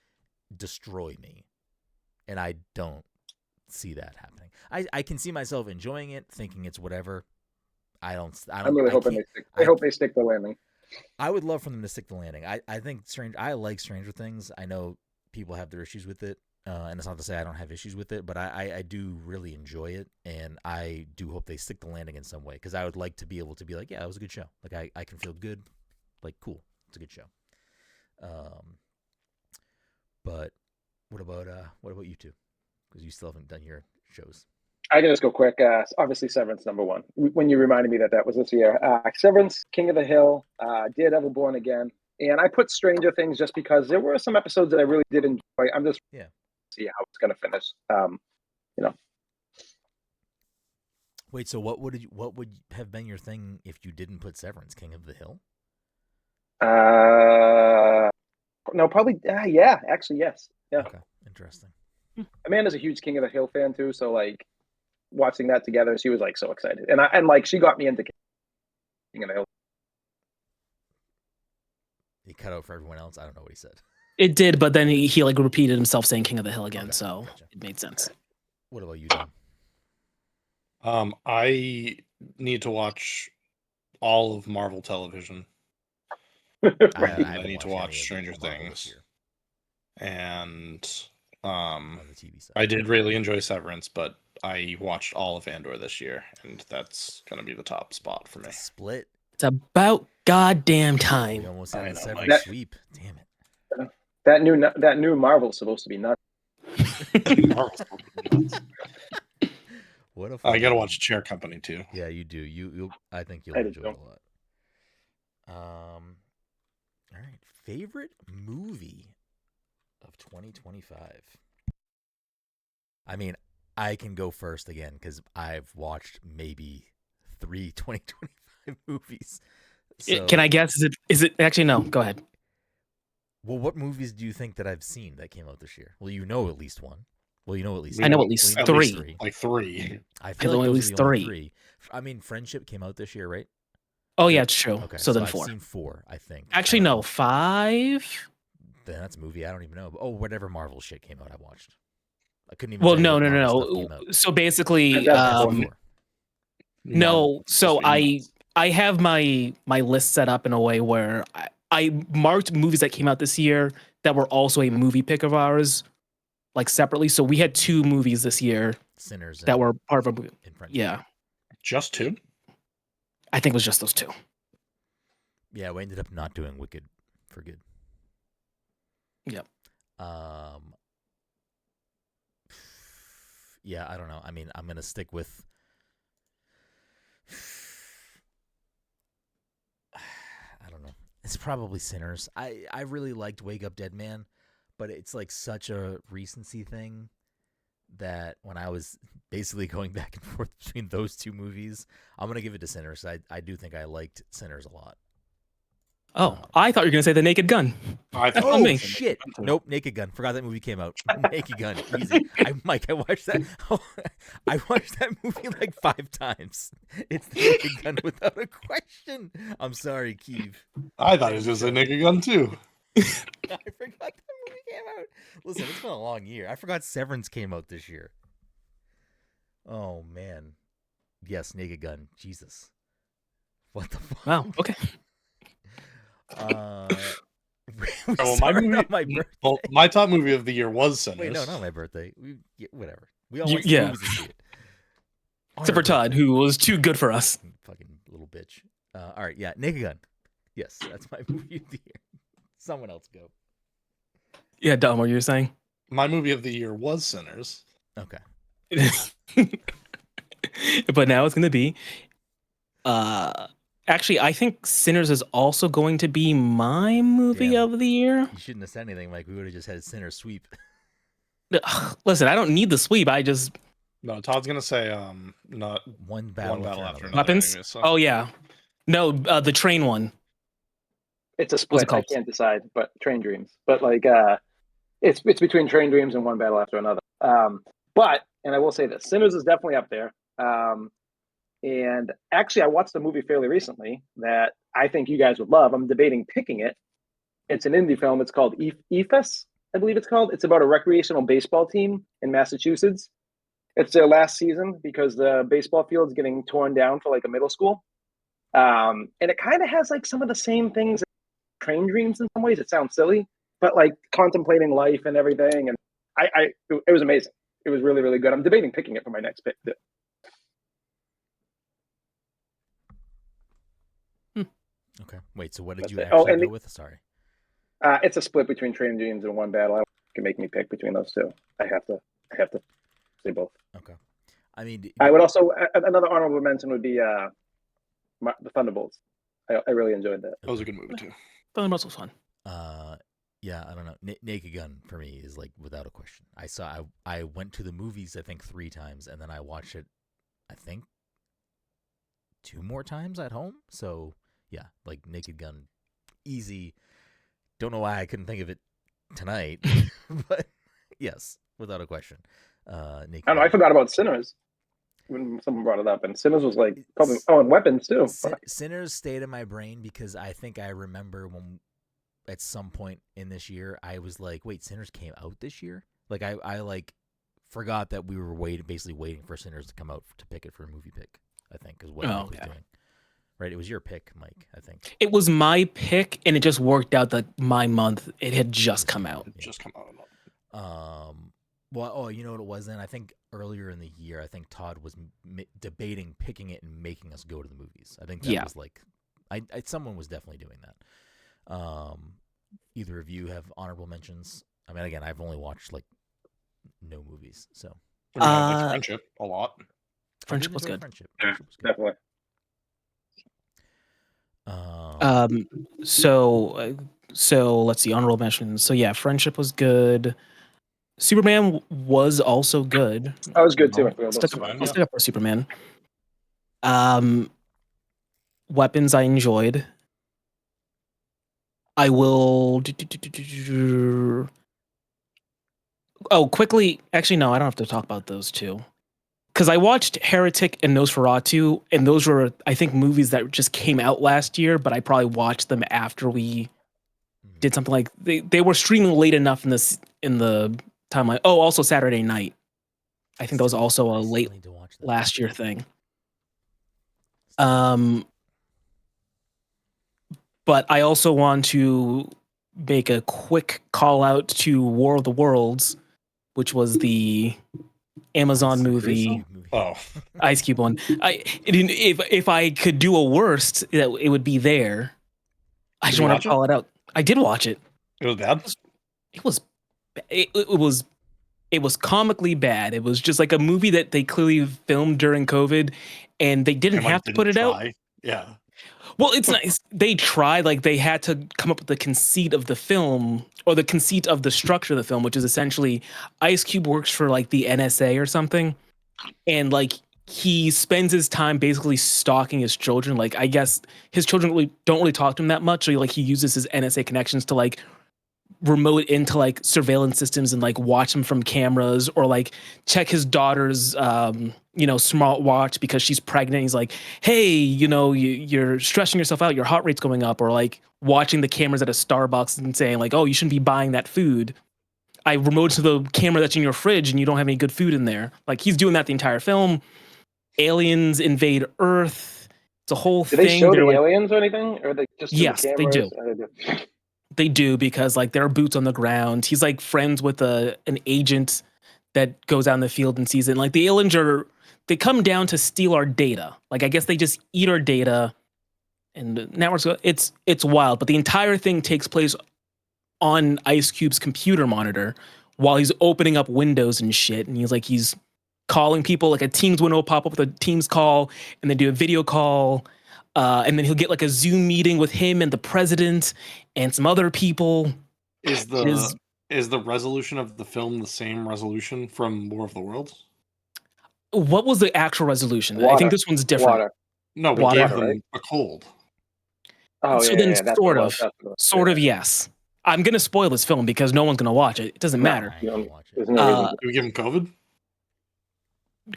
destroy me, and I don't see that happening. I can see myself enjoying it, thinking it's whatever. I'm really hoping I hope they stick the landing. I would love for them to stick the landing. I think I like Stranger Things. I know people have their issues with it, and it's not to say I don't have issues with it, but I do really enjoy it, and I do hope they stick the landing in some way, because I would like to be able to be like, yeah, it was a good show. Like I can feel good, like cool, it's a good show. But what about you two? Because you still haven't done your shows. I can just go quick. Obviously, Severance #1. When you reminded me that was this year, Severance, King of the Hill, Daredevil, Born Again, and I put Stranger Things just because there were some episodes that I really did enjoy. I'm just see how it's going to finish. Wait, so what would have been your thing if you didn't put Severance, King of the Hill? No, probably. Yeah, actually, yes. Yeah. Okay, interesting. Amanda's a huge King of the Hill fan too, so like watching that together, she was like so excited, and like she got me into King of the Hill. He cut out for everyone else. I don't know what he said. It did, but then he like repeated himself saying King of the Hill again, so gotcha. It made sense. What about you, Tom? I need to watch all of Marvel television. I need to watch Stranger Things, and I did really enjoy Severance, but I watched all of Andor this year, and that's going to be the top spot for me. Split. It's about goddamn time. We almost had the Severance sweep. Damn it. That new Marvel's supposed to be nuts. What a I fun gotta one. watch Chair Company too. Yeah, you do. I think you'll I do enjoy too. it a lot. All right. Favorite movie of 2025. I mean, I can go first again because I've watched maybe 3 2025 movies. So, Can I guess? Is it actually no? Go ahead. well, what movies do you think that I've seen that came out this year? Well, you know at least one. Well, you know at least I know three. at least Well, you know three. three. Like 3. I I feel know like at those least are the only three. three. I mean, Friendship came out this year, right? Oh yeah, it's true. Okay, So then I've 4. seen 4, I think. Actually, no, 5. Then that's a movie I don't even know. Oh, whatever Marvel shit came out, I watched. I couldn't even Well, tell you no, what no, Marvel no, stuff came no. out. So basically, Fantastic Four. no. So I have my list set up in a way where I marked movies that came out this year that were also a movie pick of ours, like separately. So we had 2 movies this year Sinners that and, were part of a movie. and Friendship. Yeah, Just 2? I think it was just those 2. Yeah, we ended up not doing Wicked for good. Yep. Yeah, I don't know. I mean, I'm gonna stick with. I don't know. It's probably Sinners. I really liked Wake Up Dead Man, but it's like such a recency thing that when I was basically going back and forth between those 2 movies, I'm gonna give it to Sinners. I do think I liked Sinners a lot. Oh, I thought you were gonna say The Naked Gun. I thought Oh me. shit! Nope, Naked Gun. Forgot that movie came out. Naked Gun, easy. I watched that. I watched that movie like 5 times. It's the Naked Gun without a question. I'm sorry, Keeve. I thought it was just a Naked Gun too. I forgot that movie came out. Listen, it's been a long year. I forgot Severance came out this year. Oh man, yes, Naked Gun. Jesus, what the fuck? Wow. Okay. Well, my top movie of the year was Sinners. Wait, no, not my birthday. Whatever. We all went to Yeah. movies to see it. Except for Todd, who was too good for us. Fucking little bitch. All right, yeah, Naked Gun. Yes, that's my movie of the year. Someone else go. Yeah, Dom, what you were saying? My movie of the year was Sinners. Okay. But now it's gonna be. Actually, I think Sinners is also going to be my movie Damn. of the year. You shouldn't have said anything, Mike. We would have just had Sinner sweep. Listen, I don't need the sweep. I just No, Todd's gonna say not One battle after after another. another. weapons. Anyway, so. Oh yeah, no, the train one. It's a What's it split. I called? can't decide, but Train Dreams. But like, it's between Train Dreams and One Battle After Another. But I will say this: Sinners is definitely up there. And actually, I watched a movie fairly recently that I think you guys would love. I'm debating picking it. It's an indie film. It's called EFES, I believe it's called. It's about a recreational baseball team in Massachusetts. It's their last season because the baseball field's getting torn down for like a middle school. And it kind of has like some of the same things as Train Dreams in some ways. It sounds silly, but like contemplating life and everything. And it was amazing. It was really, really good. I'm debating picking it for my next pick too. Okay. Wait, so what did you actually go with? Sorry. It's a split between Train Dreams and One Battle. I can make me pick between those 2. I have to say both. Okay. I mean, I would also another honorable mention would be the Thunderbolts. I really enjoyed that. That was a good movie too. Thunderbolts was fun. Yeah, I don't know. Naked Gun for me is like without a question. I went to the movies I think 3 times, and then I watched it I think 2 more times at home. So yeah, like Naked Gun, easy. Don't know why I couldn't think of it tonight, but yes, without a question. Naked I don't know. I forgot about Sinners when someone brought it up, and Sinners was like probably and Weapons too. Sinners stayed in my brain because I think I remember when at some point in this year I was like, wait, Sinners came out this year? Like I like forgot that we were basically waiting for Sinners to come out to pick it for a movie pick. I think is what Mike was doing. Right, it was your pick, Mike. I think it was my pick, and it just worked out that my month it had just come out. Just come out. Well, you know what it was then? I think earlier in the year, I think Todd was debating picking it and making us go to the movies. I think that was like, someone was definitely doing that. Either of you have honorable mentions? I mean, again, I've only watched like no movies, so. Like Friendship a lot. Friendship was good. Friendship. Yeah, Friendship was good. definitely. So let's see, honorable mentions. So yeah, Friendship was good. Superman was also good. That was good too. I'll stick yeah. up for Superman. Weapons I enjoyed. I will. Oh, quickly. Actually, no, I don't have to talk about those two. Because I watched Heretic and Nosferatu, and those were, I think, movies that just came out last year, but I probably watched them after we did something like they were streaming late enough in the timeline. Oh, also Saturday Night. I think that was also a late last year thing. But I also want to make a quick call out to War of the Worlds, which was the Amazon movie. Oh, Ice Cube one. If I could do a worst, it would be there. I just want to call it out. I did watch it. It was bad. It was comically bad. It was just like a movie that they clearly filmed during COVID, and they didn't have to put it out. Yeah. Well, it's nice. They tried, like they had to come up with the conceit of the film or the conceit of the structure of the film, which is essentially Ice Cube works for like the NSA or something. And like he spends his time basically stalking his children. Like I guess his children don't really talk to him that much. So like he uses his NSA connections to like remote into like surveillance systems and like watch him from cameras or like check his daughter's smart watch because she's pregnant. He's like, hey, you're stressing yourself out, your heart rate's going up, or like watching the cameras at a Starbucks and saying like, oh, you shouldn't be buying that food. I remote to the camera that's in your fridge and you don't have any good food in there. Like he's doing that the entire film. Aliens invade Earth. It's a whole thing. Do they show the aliens or anything? Or they just yes, the they do. They do because like there are boots on the ground. He's like friends with an agent that goes out in the field and sees it. And, like the aliens they come down to steal our data. Like I guess they just eat our data, and networks. It's wild. But the entire thing takes place on Ice Cube's computer monitor while he's opening up windows and shit. And he's calling people, like a Teams window will pop up with a Teams call, and then do a video call. And then he'll get like a Zoom meeting with him and the president and some other people. Is the resolution of the film the same resolution from War of the Worlds? What was the actual resolution? Water. I think this one's different. Water. No, we gave them a cold. Oh, so yeah, then yeah, sort of, yes. I'm going to spoil this film because no one's going to watch it. It doesn't matter. There's no reason. Do we give him COVID?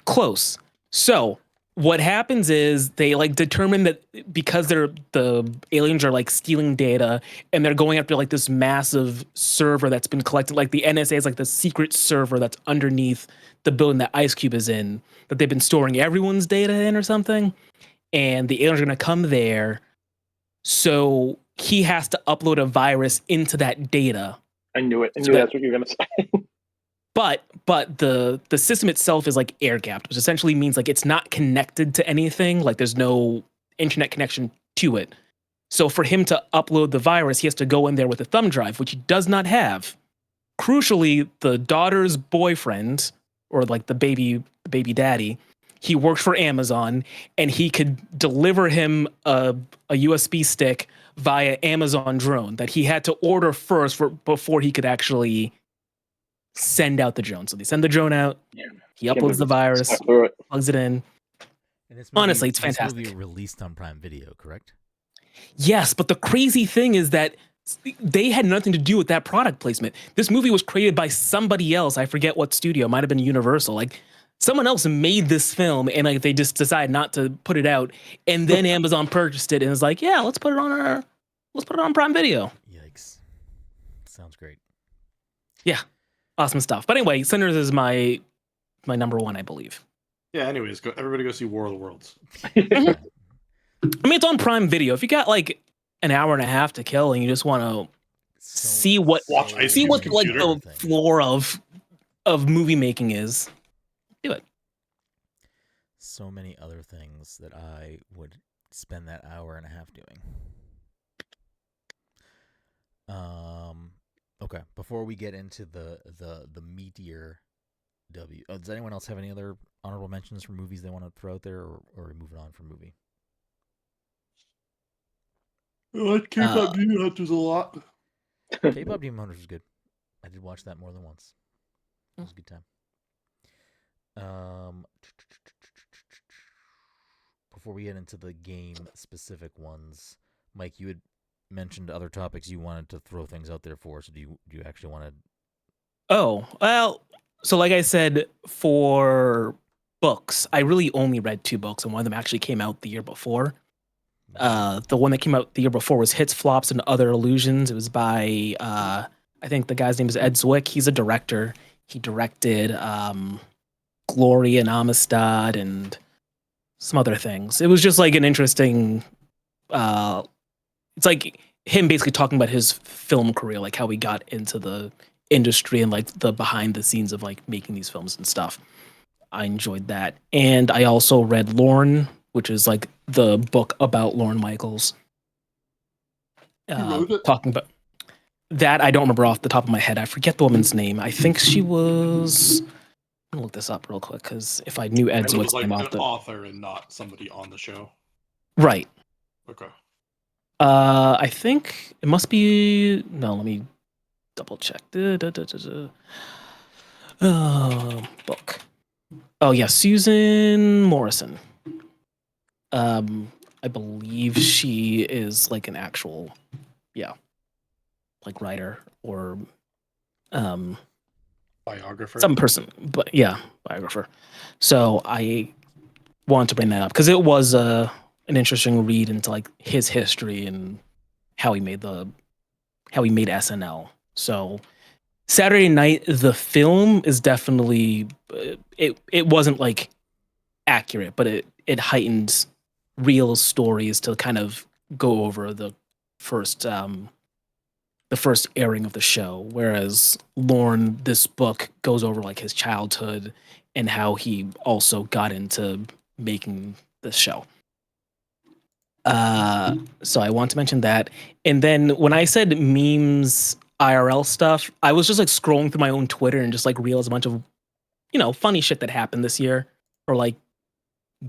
Close. So what happens is they like determine that because the aliens are like stealing data and they're going after like this massive server that's been collected. Like the NSA is like the secret server that's underneath the building that Ice Cube is in, that they've been storing everyone's data in or something. And the aliens are going to come there. So he has to upload a virus into that data. I knew it. That's what you were going to say. But the system itself is like air gapped, which essentially means like it's not connected to anything. Like there's no internet connection to it. So for him to upload the virus, he has to go in there with a thumb drive, which he does not have. Crucially, the daughter's boyfriend, or like the baby daddy, he works for Amazon, and he could deliver him a USB stick via Amazon drone that he had to order first before he could actually send out the drone. So they send the drone out. Yeah. He uploads the virus, plugs it in. And honestly, it's fantastic. This movie released on Prime Video, correct? Yes, but the crazy thing is that they had nothing to do with that product placement. This movie was created by somebody else. I forget what studio. It might have been Universal. Like someone else made this film, and like they just decided not to put it out. And then Amazon purchased it and was like, "Yeah, let's put it on Prime Video." Yikes! Sounds great. Yeah. Awesome stuff. But anyway, Sinners is my number one, I believe. Yeah, anyways, everybody go see War of the Worlds. I mean, it's on Prime Video. If you got like an hour and a half to kill and you just want to see what like the floor of movie making is, do it. So many other things that I would spend that hour and a half doing. Okay, before we get into the meatier Does anyone else have any other honorable mentions for movies they want to throw out there, or are we moving on from movie? K-pop Demon Hunters a lot. K-pop Demon Hunters was good. I did watch that more than once. It was a good time. Before we get into the game-specific ones, Mike, you had mentioned other topics you wanted to throw things out there for. So do you actually want to? Oh, well, so like I said, for books, I really only read 2 books, and one of them actually came out the year before. The one that came out the year before was Hits, Flops, and Other Illusions. It was by, I think the guy's name is Ed Zwick. He's a director. He directed Glory and Amistad and some other things. It was just like an interesting, it's like him basically talking about his film career, like how he got into the industry and like the behind the scenes of like making these films and stuff. I enjoyed that. And I also read Lorne, which is like the book about Lorne Michaels. Talking about that, I don't remember off the top of my head. I forget the woman's name. I think she was. I'm gonna look this up real quick because if I knew Ed It was Zwick's like name an off the author and not somebody on the show. right. Okay. I think it must be. No, let me double check. Book. Oh yeah, Susan Morrison. I believe she is like an actual, like writer or Biographer. some person, but yeah, biographer. So I want to bring that up because it was an interesting read into like his history and how he made SNL. So Saturday Night, the film is definitely it wasn't like accurate, but it heightened real stories to kind of go over the first airing of the show, whereas Lorne, this book goes over like his childhood and how he also got into making this show. So I want to mention that. And then when I said memes IRL stuff, I was just like scrolling through my own Twitter and just like realized a bunch of, funny shit that happened this year, or like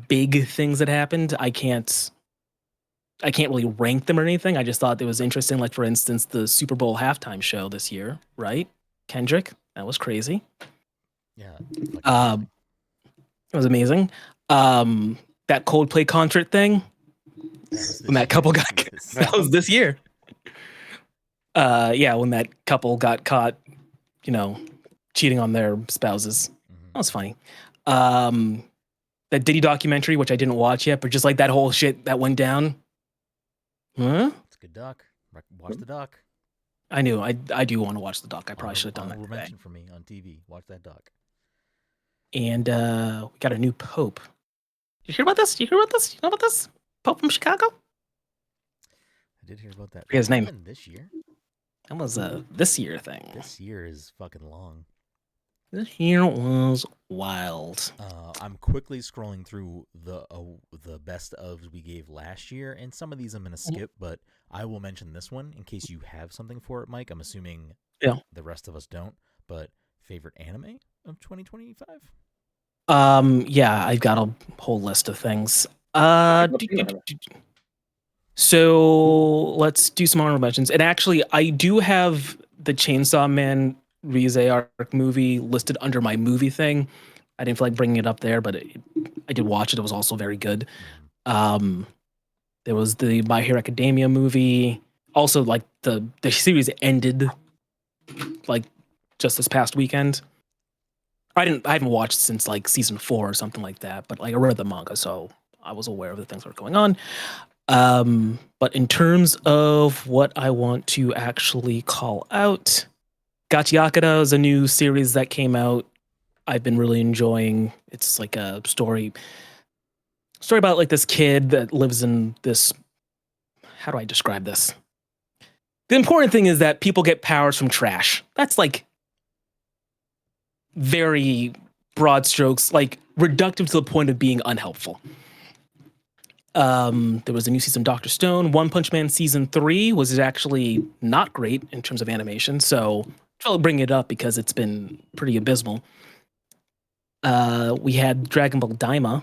big things that happened. I can't really rank them or anything. I just thought it was interesting. Like, for instance, the Super Bowl halftime show this year, right? Kendrick, that was crazy. Yeah. It was amazing. That Coldplay concert thing, when that couple got, that was this year. Yeah, when that couple got caught, cheating on their spouses. That was funny. That Diddy documentary, which I didn't watch yet, but just like that whole shit that went down. Huh? It's a good doc. Watch the doc. I knew. I do want to watch the doc. I probably should have done that today. Mention for me on TV. Watch that doc. And we got a new pope. You hear about this? You know about this? Pope from Chicago? I did hear about that. His name. This year? That was a this year thing. This year is fucking long. This year was wild. I'm quickly scrolling through the best ofs we gave last year, and some of these I'm going to skip, but I will mention this one in case you have something for it, Mike. I'm assuming the rest of us don't, but favorite anime of 2025? Yeah, I've got a whole list of things. So let's do some honorable mentions. And actually, I do have the Chainsaw Man Rize Arc movie listed under my movie thing. I didn't feel like bringing it up there, but I did watch it. It was also very good. There was the My Hero Academia movie. Also, like the series ended like just this past weekend. I haven't watched since like season 4 or something like that, but like I read the manga, so I was aware of the things that were going on. But in terms of what I want to actually call out, Gachiakata is a new series that came out. I've been really enjoying. It's like a story about like this kid that lives in this. How do I describe this? The important thing is that people get powers from trash. That's like very broad strokes, like reductive to the point of being unhelpful. There was a new season of Dr. Stone. One Punch Man season 3 was actually not great in terms of animation, so I'll bring it up because it's been pretty abysmal. We had Dragon Ball Daima.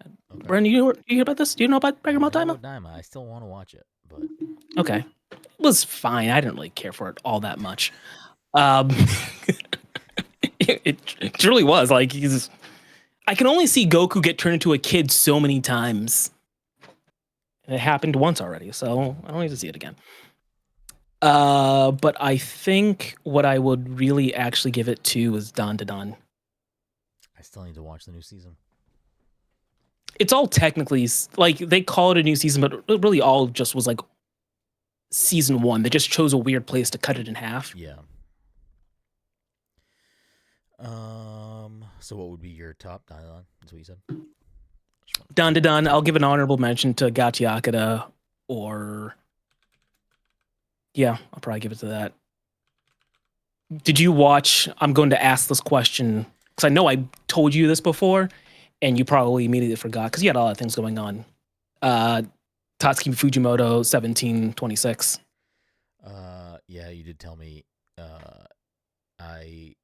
Okay. Brenden, you hear about this? Do you know about Dragon Ball I know Daima? Daima. I still want to watch it, but Okay. It was fine. I didn't really care for it all that much. Um, it truly was. Like, I can only see Goku get turned into a kid so many times. It happened once already, so I don't need to see it again. But I think what I would really actually give it to is Dan to Dan. I still need to watch the new season. It's all technically like they call it a new season, but it really all just was like season 1. They just chose a weird place to cut it in half. Yeah. So what would be your top Dan? That's what you said. Dan to Dan. I'll give an honorable mention to Gachiakata, or yeah, I'll probably give it to that. Did you watch? I'm going to ask this question because I know I told you this before, and you probably immediately forgot because you had a lot of things going on. Tatsuki Fujimoto 1726. Yeah, you did tell me. I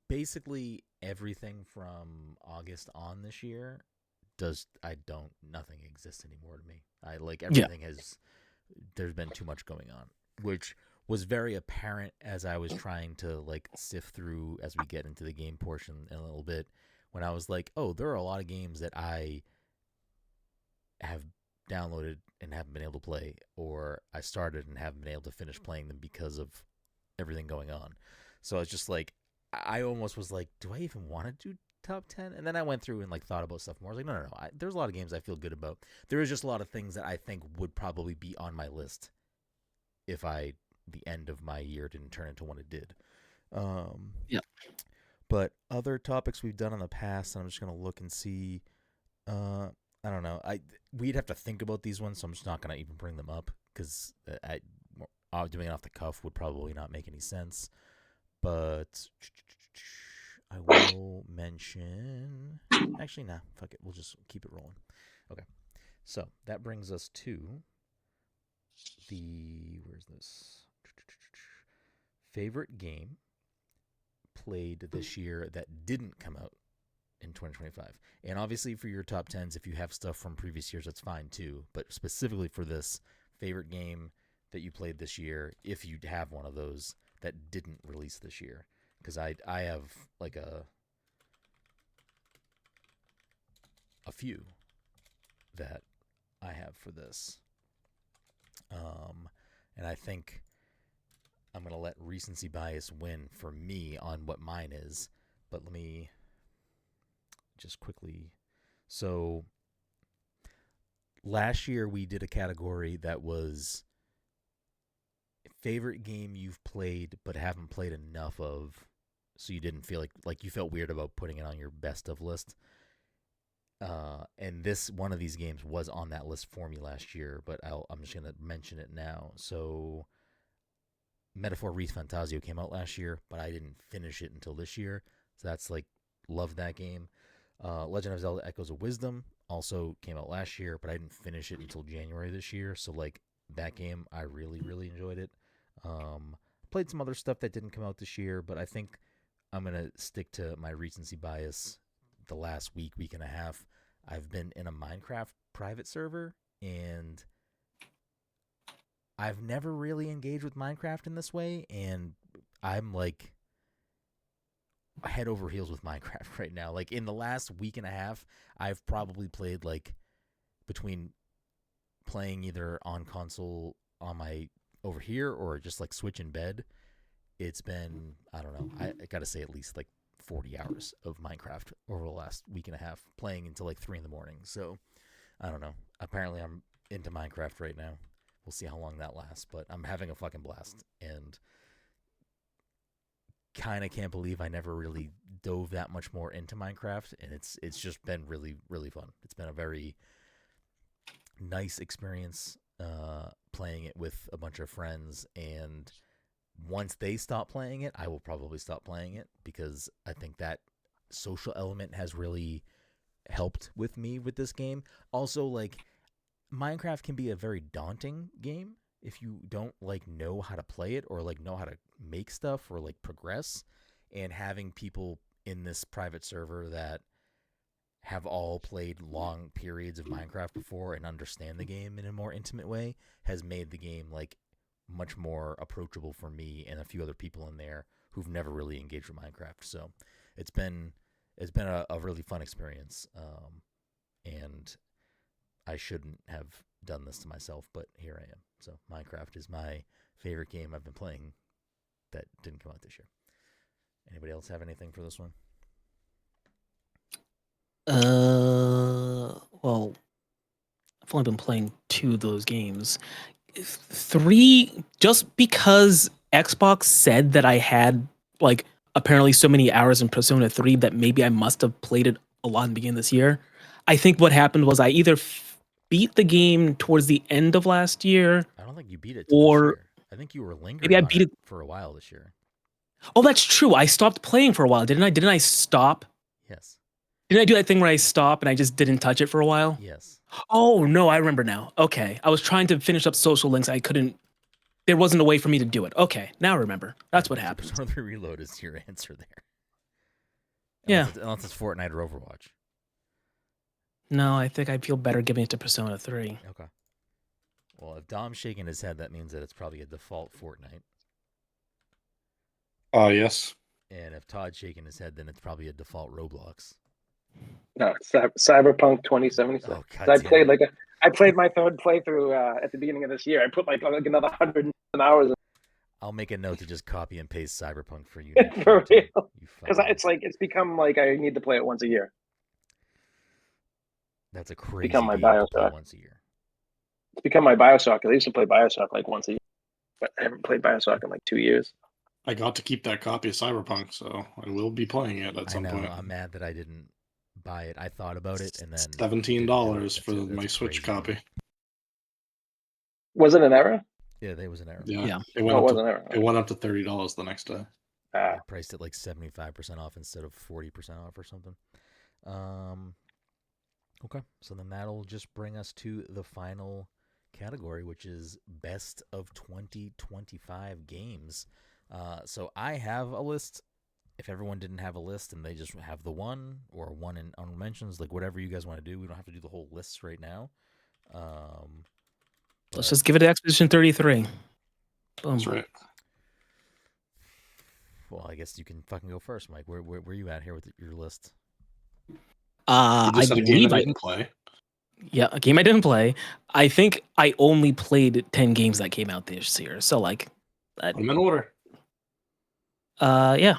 basically everything from August on this year nothing exists anymore to me. I like everything has. There's been too much going on, which was very apparent as I was trying to like sift through as we get into the game portion in a little bit. When I was like, oh, there are a lot of games that I have downloaded and haven't been able to play, or I started and haven't been able to finish playing them because of everything going on. So I was just like, I almost was like, do I even want to do top 10? And then I went through and like thought about stuff more. I was like, no. There's a lot of games I feel good about. There is just a lot of things that I think would probably be on my list if the end of my year didn't turn into what it did. Yeah. But other topics we've done in the past, and I'm just gonna look and see. I don't know. We'd have to think about these ones, so I'm just not gonna even bring them up because doing it off the cuff would probably not make any sense. But I will mention. Actually, nah. Fuck it. We'll just keep it rolling. Okay. So that brings us to where's this? Favorite game played this year that didn't come out in 2025. And obviously for your top 10s, if you have stuff from previous years, that's fine too. But specifically for this, favorite game that you played this year, if you have one of those that didn't release this year. Because I have like a few that I have for this. And I think I'm going to let recency bias win for me on what mine is. But let me just quickly. So last year we did a category that was favorite game you've played but haven't played enough of, so you didn't feel like you felt weird about putting it on your best of list. And this one of these games was on that list for me last year, but I'm just gonna mention it now. So Metaphor Wreath Fantasio came out last year, but I didn't finish it until this year. So that's like, love that game. Legend of Zelda Echoes of Wisdom also came out last year, but I didn't finish it until January this year. So like that game, I really, really enjoyed it. Played some other stuff that didn't come out this year, but I think I'm going to stick to my recency bias. The last week and a half, I've been in a Minecraft private server, and I've never really engaged with Minecraft in this way, and I'm like head over heels with Minecraft right now. Like in the last week and a half, I've probably played like between playing either on console on my over here or just like Switch in bed. It's been, I don't know, I gotta say at least like 40 hours of Minecraft over the last week and a half, playing until like 3 in the morning. So I don't know. Apparently I'm into Minecraft right now. We'll see how long that lasts, but I'm having a fucking blast, and kind of can't believe I never really dove that much more into Minecraft, and it's just been really, really fun. It's been a very nice experience playing it with a bunch of friends, and once they stop playing it, I will probably stop playing it, because I think that social element has really helped with me with this game. Also, like, Minecraft can be a very daunting game if you don't like know how to play it or like know how to make stuff or like progress, and having people in this private server that have all played long periods of Minecraft before and understand the game in a more intimate way has made the game like much more approachable for me and a few other people in there who've never really engaged with Minecraft. So it's been a really fun experience, and I shouldn't have done this to myself, but here I am. So Minecraft is my favorite game I've been playing that didn't come out this year. Anybody else have anything for this one? Well, I've only been playing 2 of those games. 3, just because Xbox said that I had like apparently so many hours in Persona 3 that maybe I must have played it a lot in the beginning of this year. I think what happened was I either beat the game towards the end of last year. I don't think you beat it or this year. I think you were lingering maybe I on beat it for a while this year. Oh, that's true. I stopped playing for a while, didn't I? Didn't I stop? Yes. Didn't I do that thing where I stop and I just didn't touch it for a while? Yes. Oh, no, I remember now. Okay. I was trying to finish up social links. I couldn't. There wasn't a way for me to do it. Okay. Now I remember. That's what happened. Persona 3 Reload is your answer there. Yeah. Unless it's Fortnite or Overwatch. No, I think I'd feel better giving it to Persona 3. Okay. Well, if Dom's shaking his head, that means that it's probably a default Fortnite. Yes. And if Todd's shaking his head, then it's probably a default Roblox. No, Cyberpunk 2077. Oh, I played my 3rd playthrough at the beginning of this year. I put like another 100 hours. I'll make a note to just copy and paste Cyberpunk for you. For real, because it's become like I need to play it once a year. That's a crazy become my game to play Bioshock. once a year. It's become my Bioshock. I used to play Bioshock like once a year, but I haven't played Bioshock in like 2 years. I got to keep that copy of Cyberpunk, so I will be playing it at some point. I'm mad that I didn't buy it. I thought about it, and then $17 for my Switch copy. Was it an error? Yeah, there was an error. Yeah. It was an error. It went up to $30 the next day. I priced it like 75% off instead of 40% off or something. Okay, so then that'll just bring us to the final category, which is Best of 2025 Games. So I have a list. If everyone didn't have a list and they just have the one or one in honorable mentions, like whatever you guys want to do, we don't have to do the whole list right now. Let's just give it to Expedition 33. Boom. That's right. Well, I guess you can fucking go first, Mike. Where you at here with your list? I believe I didn't play. Yeah, a game I didn't play. I think I only played 10 games that came out this year. So like, put them in order. Yeah.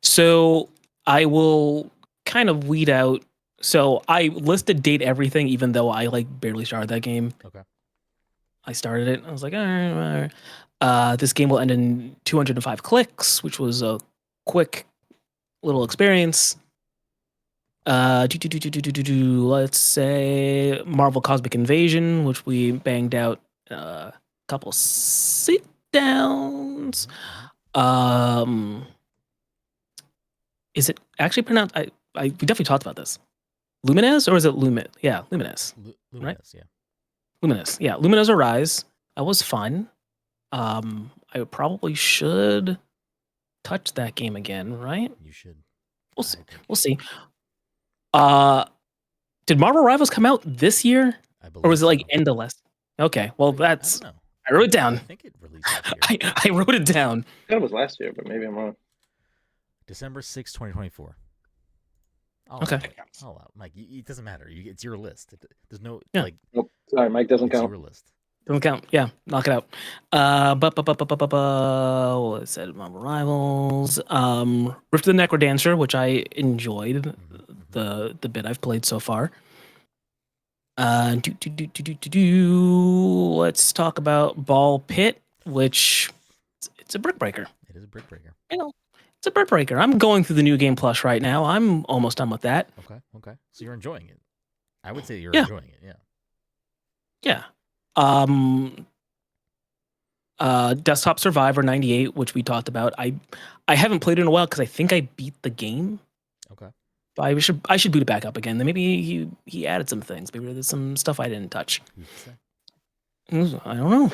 So I will kind of weed out. So I listed Date Everything, even though I like barely started that game. Okay. I started it. I was like, all right. This game will end in 205 clicks, which was a quick little experience. Let's say Marvel Cosmic Invasion, which we banged out a couple sit downs. Is it actually pronounced? We definitely talked about this. Lumines, or is it Lumit? Yeah, Lumines. Lumines, right? Yeah. Luminous. Yeah, Luminous Arise. That was fun. I probably should touch that game again, right? You should. We'll see. We'll see. Did Marvel Rivals come out this year? Or was it like end of last? Okay, well that's. I wrote it down. I think it released this year. I wrote it down. I thought it was last year, but maybe I'm wrong. December 6, 2024. Okay. I'll allow. Mike, it doesn't matter. It's your list. There's no Nope. Sorry, Mike doesn't count. It's your list. Doesn't count. Yeah, knock it out. What it said, Marvel Rivals. Rift of the Necrodancer, which I enjoyed. The bit I've played so far. Let's talk about Ball Pit, which it's a brick breaker. It is a brick breaker. It's a brick breaker. I'm going through the New Game Plus right now. I'm almost done with that. Okay. So you're enjoying it. I would say you're enjoying it. Yeah. Desktop Survivor 98, which we talked about. I haven't played it in a while because I think I beat the game. Okay. But I should boot it back up again. Then maybe he added some things. Maybe there's some stuff I didn't touch. I don't know.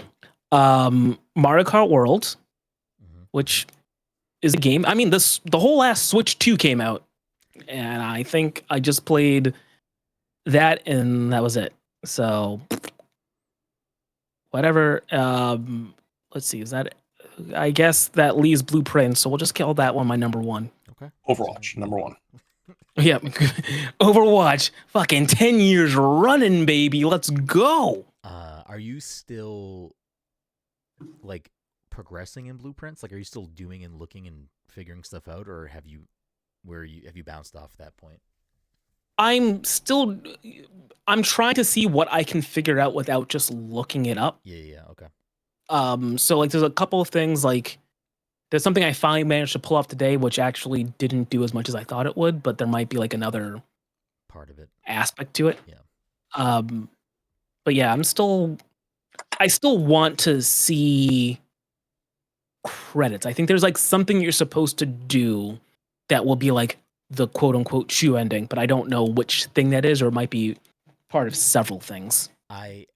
Mario Kart World, which is a game. I mean, the whole last Switch 2 came out and I think I just played that, and that was it. So whatever. Let's see. Is that? I guess that leaves Blueprint. So we'll just call that one my number one. Okay. Overwatch, number one. Yeah, Overwatch. Fucking 10 years running, baby. Let's go. Are you still like progressing in Blueprints? Like, are you still doing and looking and figuring stuff out, or have you bounced off that point? I'm trying to see what I can figure out without just looking it up. Yeah, okay. So like there's a couple of things, like there's something I finally managed to pull off today, which actually didn't do as much as I thought it would, but there might be like another Part of it. aspect to it. Yeah. But yeah, I still want to see credits. I think there's like something you're supposed to do that will be like the quote unquote true ending, but I don't know which thing that is, or it might be part of several things. I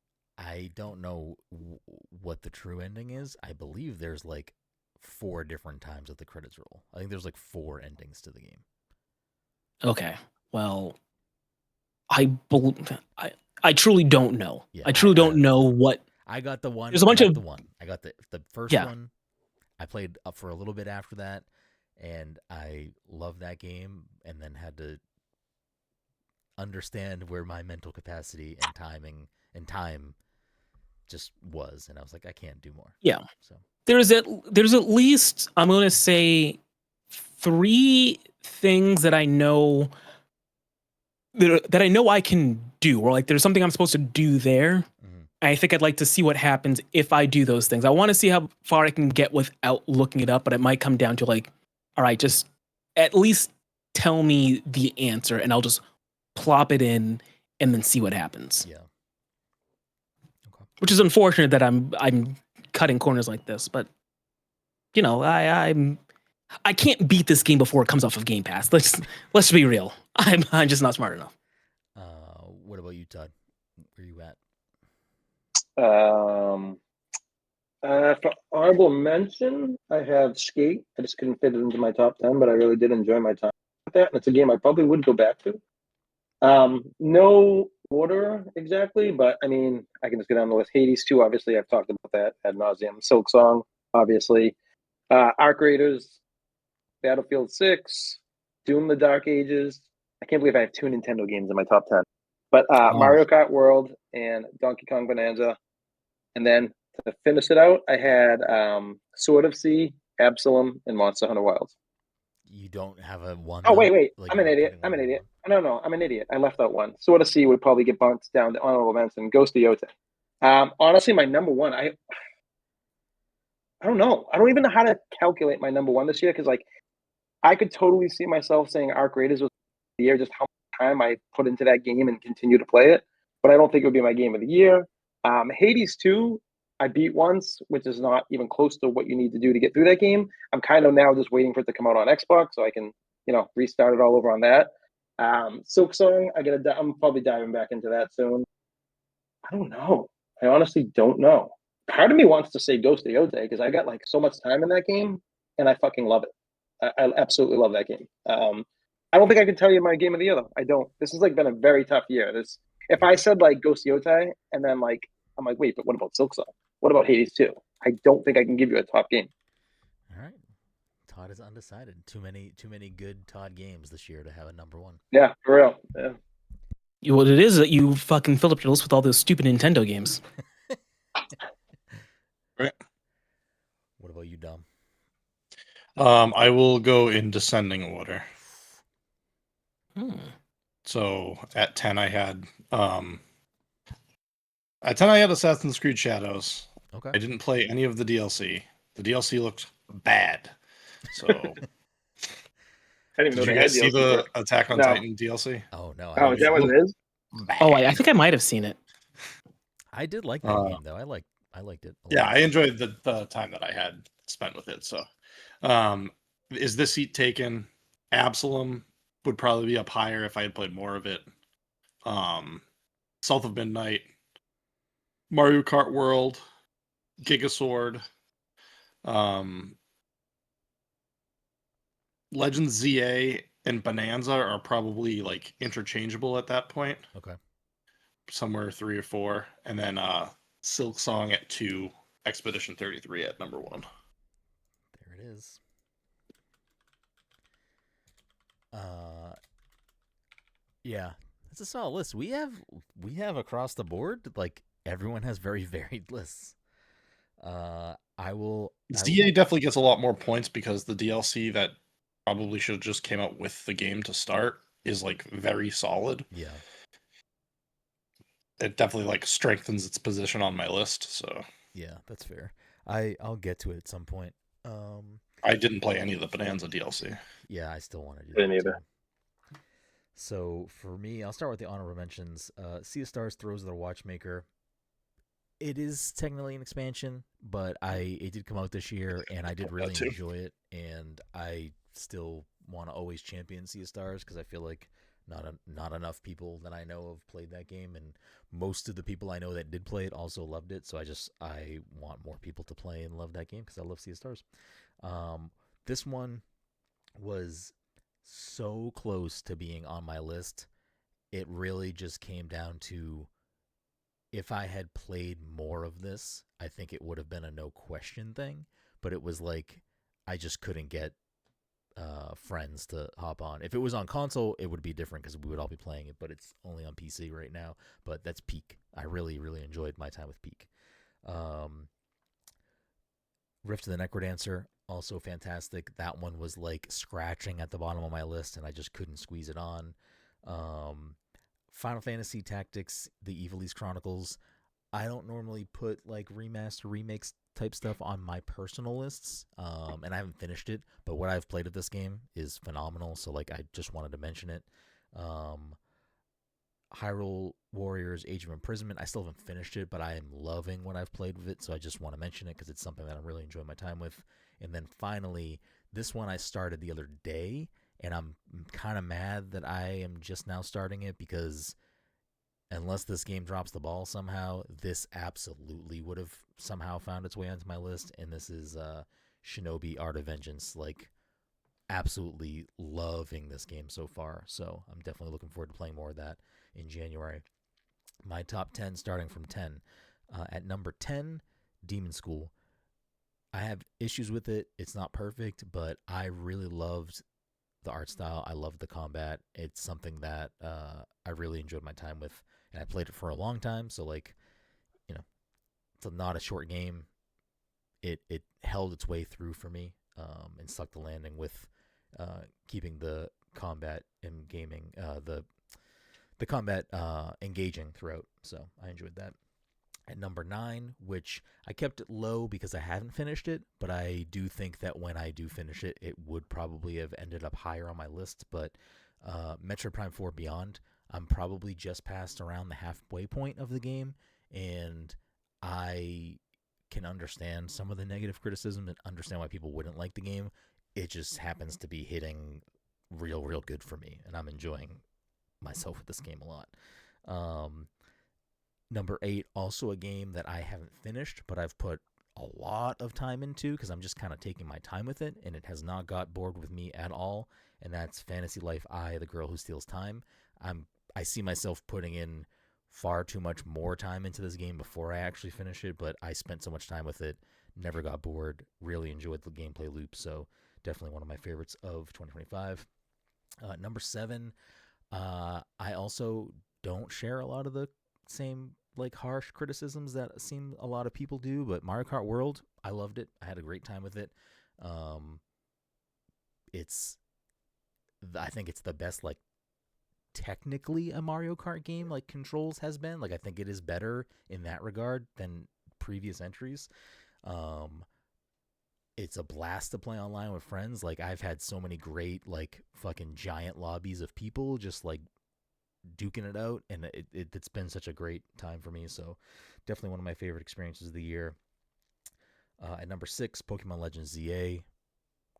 don't know what the true ending is. I believe there's like 4 different times that the credits roll. I think there's like 4 endings to the game. Okay. Well, I truly don't know. Yeah, I truly don't know what. I got the one. There's a bunch of the one. I got the first one. I played up for a little bit after that, and I loved that game, and then had to understand where my mental capacity and time just was, and I was like, I can't do more. Yeah. So there's at least, I'm going to say, 3 things that I know that I know I can do, or like there's something I'm supposed to do there. Mm-hmm. I think I'd like to see what happens if I do those things. I want to see how far I can get without looking it up, but it might come down to like, all right, just at least tell me the answer, and I'll just plop it in and then see what happens. Yeah. Okay. Which is unfortunate that I'm cutting corners like this, but you know, I can't beat this game before it comes off of Game Pass. Let's be real. I'm just not smart enough. What about you, Todd? Where are you at? For honorable mention, I have Skate. I just couldn't fit it into my top 10, but I really did enjoy my time with that. And it's a game I probably would go back to. No order exactly, but I mean, I can just go down the list. Hades 2, obviously, I've talked about that ad nauseum. Silk Song, obviously. Arc Raiders, Battlefield 6, Doom: The Dark Ages. I can't believe I have 2 Nintendo games in my top 10. But Mario Kart World and Donkey Kong Bonanza. And then to finish it out, I had Sword of Sea, Absalom, and Monster Hunter Wilds. You don't have a one? Oh, wait. Like, I'm an idiot. I'm an idiot. No, I'm an idiot. I left out one. Sword of Sea would probably get bumped down to honorable mention. Ghost of Yotei. Honestly, my number one, I don't know. I don't even know how to calculate my number one this year, because like I could totally see myself saying Arc Raiders was the year, just how much time I put into that game and continue to play it. But I don't think it would be my game of the year. Hades 2, I beat once, which is not even close to what you need to do to get through that game. I'm kind of now just waiting for it to come out on Xbox so I can, restart it all over on that. Silk Song, I'm probably diving back into that soon. I don't know. I honestly don't know. Part of me wants to say Ghost of Yotei because I got like so much time in that game and I fucking love it. I absolutely love that game. I don't think I can tell you my game of the year though. I don't. This has like been a very tough year. If I said like Ghost of Yotei and then like I'm like, wait, but what about Silk Song? What about Hades 2? I don't think I can give you a top game. All right. Todd is undecided. Too many good Todd games this year to have a number one. Yeah, for real. Yeah. What it is that you fucking filled up your list with all those stupid Nintendo games. Right. What about you, Dom? I will go in descending order. So at 10 I had Assassin's Creed Shadows. Okay. I didn't play any of the DLC. The DLC looked bad. So I didn't even know did you guys see the Attack on Titan DLC? Oh no. Oh, is that what it is? Bad. Oh, I think I might have seen it. I did like that game though. I liked it. Yeah, I enjoyed the time that I had spent with it. So is this seat taken? Absalom would probably be up higher if I had played more of it. South of Midnight, Mario Kart World, Gigasword, Legends ZA and Bonanza are probably like interchangeable at that point. Okay. Somewhere 3 or 4, and then Silk Song at 2, Expedition 33 at number 1. There it is. Yeah, it's a solid list. We have across the board, like, everyone has very varied lists. ZA definitely gets a lot more points because the DLC that probably should have just came out with the game to start is like very solid. Yeah. It definitely like strengthens its position on my list. So yeah, that's fair. I'll get to it at some point. I didn't play any of the Bonanza DLC. Yeah, I still want to do Didn't that either. too. So for me, I'll start with the honorable mentions. Sea of Stars: Throes of the Watchmaker. It is technically an expansion, but it did come out this year, and I did really enjoy it, and I still want to always champion Sea of Stars because I feel like not enough people that I know have played that game, and most of the people I know that did play it also loved it. So I want more people to play and love that game because I love Sea of Stars. This one was so close to being on my list. It really just came down to, if I had played more of this, I think it would have been a no question thing. But it was like I just couldn't get friends to hop on. If it was on console, it would be different because we would all be playing it. But it's only on PC right now. But that's Peak. I really, really enjoyed my time with Peak. Rift of the Necrodancer, also fantastic. That one was like scratching at the bottom of my list, and I just couldn't squeeze it on. Final Fantasy Tactics: The Ivalice Chronicles. I don't normally put like remaster, remakes type stuff on my personal lists, and I haven't finished it. But what I've played of this game is phenomenal, so like I just wanted to mention it. Hyrule Warriors: Age of Imprisonment. I still haven't finished it, but I am loving what I've played with it, so I just want to mention it because it's something that I'm really enjoying my time with. And then finally, this one I started the other day, and I'm kind of mad that I am just now starting it because unless this game drops the ball somehow, this absolutely would have somehow found its way onto my list. And this is Shinobi Art of Vengeance. Like, absolutely loving this game so far. So I'm definitely looking forward to playing more of that in January. My top 10 starting from 10. At number 10, Demon School. I have issues with it. It's not perfect, but I really loved the art style. I loved the combat. It's something that I really enjoyed my time with, and I played it for a long time. So like, it's not a short game. It held its way through for me, and stuck the landing with keeping the combat and gaming the combat engaging throughout. So I enjoyed that. At number 9, which I kept it low because I haven't finished it, but I do think that when I do finish it, it would probably have ended up higher on my list. But Metroid Prime 4 Beyond, I'm probably just past around the halfway point of the game, and I can understand some of the negative criticism and understand why people wouldn't like the game. It just happens to be hitting real good for me, and I'm enjoying myself with this game a lot. Number 8, also a game that I haven't finished, but I've put a lot of time into because I'm just kind of taking my time with it, and it has not got bored with me at all. And that's Fantasy Life I, The Girl Who Steals Time. I see myself putting in far too much more time into this game before I actually finish it, but I spent so much time with it, never got bored, really enjoyed the gameplay loop. So definitely one of my favorites of 2025. Number 7, I also don't share a lot of the same like harsh criticisms that seem a lot of people do, but Mario Kart World, I loved it. I had a great time with it. I think it's the best like technically a Mario Kart game like Controls has been. Like I think it is better in that regard than previous entries. It's a blast to play online with friends. Like I've had so many great like fucking giant lobbies of people just like duking it out, and it's been such a great time for me. So definitely one of my favorite experiences of the year. At number 6, Pokemon Legends ZA.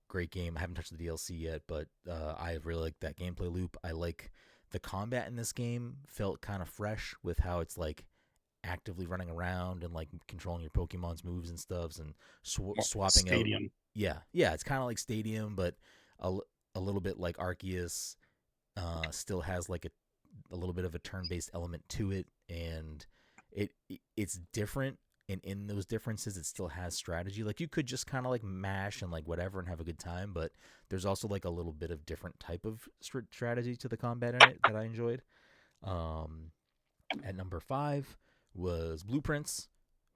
Great game. I haven't touched the DLC yet, but I really like that gameplay loop. I like the combat in this game. Felt kind of fresh with how it's like actively running around and like controlling your Pokemon's moves and stuff, and swapping Stadium. out. Yeah, it's kind of like Stadium, but a little bit like Arceus, still has like a little bit of a turn-based element to it, and it's different. And in those differences, it still has strategy. Like you could just kind of like mash and like whatever and have a good time, but there's also like a little bit of different type of strategy to the combat in it that I enjoyed. At number 5 was Blueprints.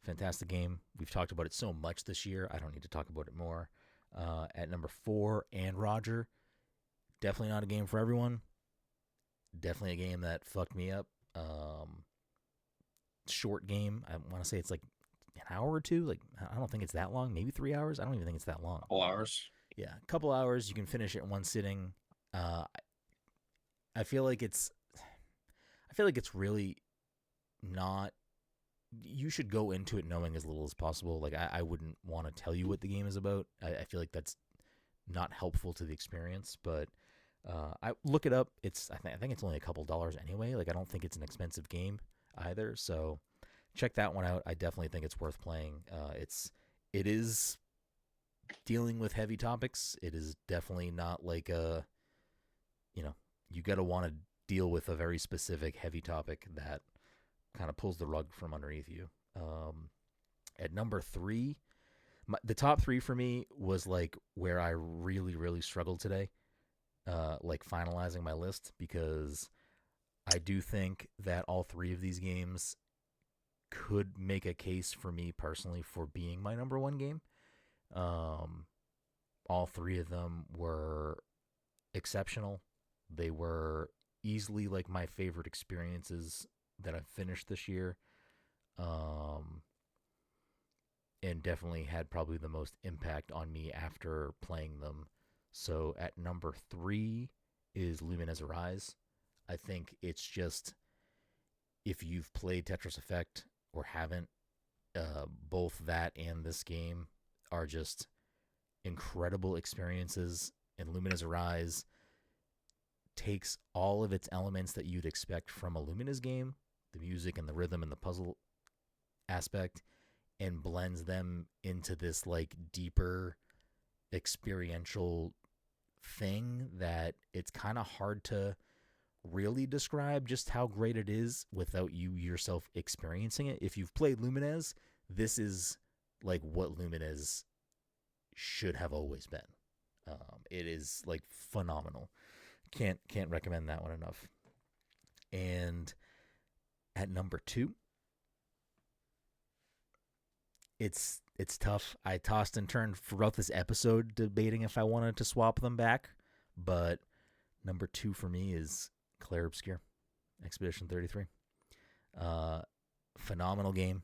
Fantastic game. We've talked about it so much this year. I don't need to talk about it more. At number 4, and Roger. Definitely not a game for everyone. Definitely a game that fucked me up. Short game. I want to say it's like an hour or two. Like I don't think it's that long. Maybe 3 hours. I don't even think it's that long. Couple hours. Yeah, a couple hours. You can finish it in one sitting. I feel like it's really not. You should go into it knowing as little as possible. Like I wouldn't want to tell you what the game is about. I feel like that's not helpful to the experience. But I look it up. I think it's only a couple dollars anyway. Like I don't think it's an expensive game either. So check that one out. I definitely think it's worth playing. It is dealing with heavy topics. It is definitely not like you gotta want to deal with a very specific heavy topic that kind of pulls the rug from underneath you. At number 3, the top 3 for me was like where I really, really struggled today, like finalizing my list, because I do think that all 3 of these games could make a case for me personally for being my number 1 game. All 3 of them were exceptional. They were easily like my favorite experiences that I've finished this year. And definitely had probably the most impact on me after playing them. So at number 3 is Luminous Arise. I think it's just, if you've played Tetris Effect or haven't, both that and this game are just incredible experiences. And Luminous Arise takes all of its elements that you'd expect from a Luminous game, the music and the rhythm and the puzzle aspect, and blends them into this like deeper experiential thing that it's kind of hard to really describe just how great it is without you yourself experiencing it. If you've played Lumines, this is like what Lumines should have always been. It is like phenomenal. Can't recommend that one enough. And at number 2, it's tough. I tossed and turned throughout this episode debating if I wanted to swap them back, but number 2 for me is Clair Obscur, Expedition 33. Phenomenal game.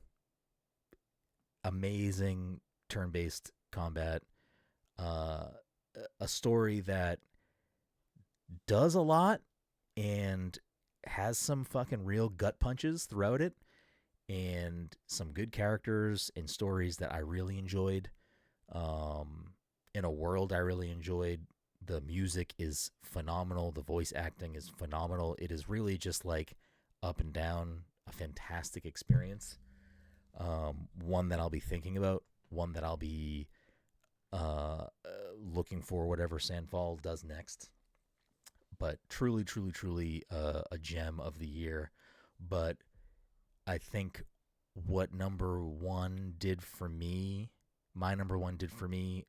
Amazing turn-based combat. A story that does a lot and has some fucking real gut punches throughout it, and some good characters and stories that I really enjoyed. In a world I really enjoyed. The music is phenomenal. The voice acting is phenomenal. It is really just like up and down, a fantastic experience. One that I'll be thinking about, one that I'll be looking for whatever Sandfall does next. But truly, truly, truly a gem of the year. But I think what number 1 did for me, my number 1 did for me,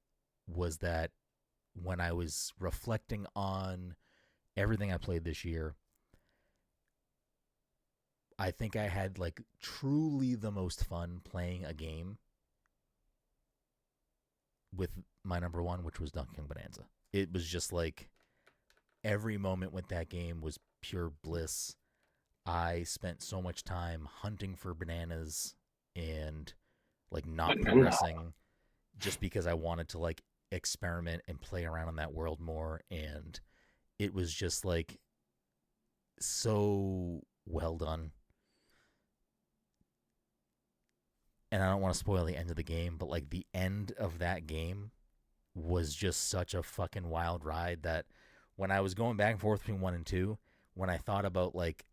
was that when I was reflecting on everything I played this year, I think I had like truly the most fun playing a game with my number 1, which was Donkey Kong Bonanza. It was just like every moment with that game was pure bliss. I spent so much time hunting for bananas and like not progressing just because I wanted to like experiment and play around in that world more. And it was just like so well done. And I don't want to spoil the end of the game, but like the end of that game was just such a fucking wild ride that when I was going back and forth between 1 and 2, when I thought about like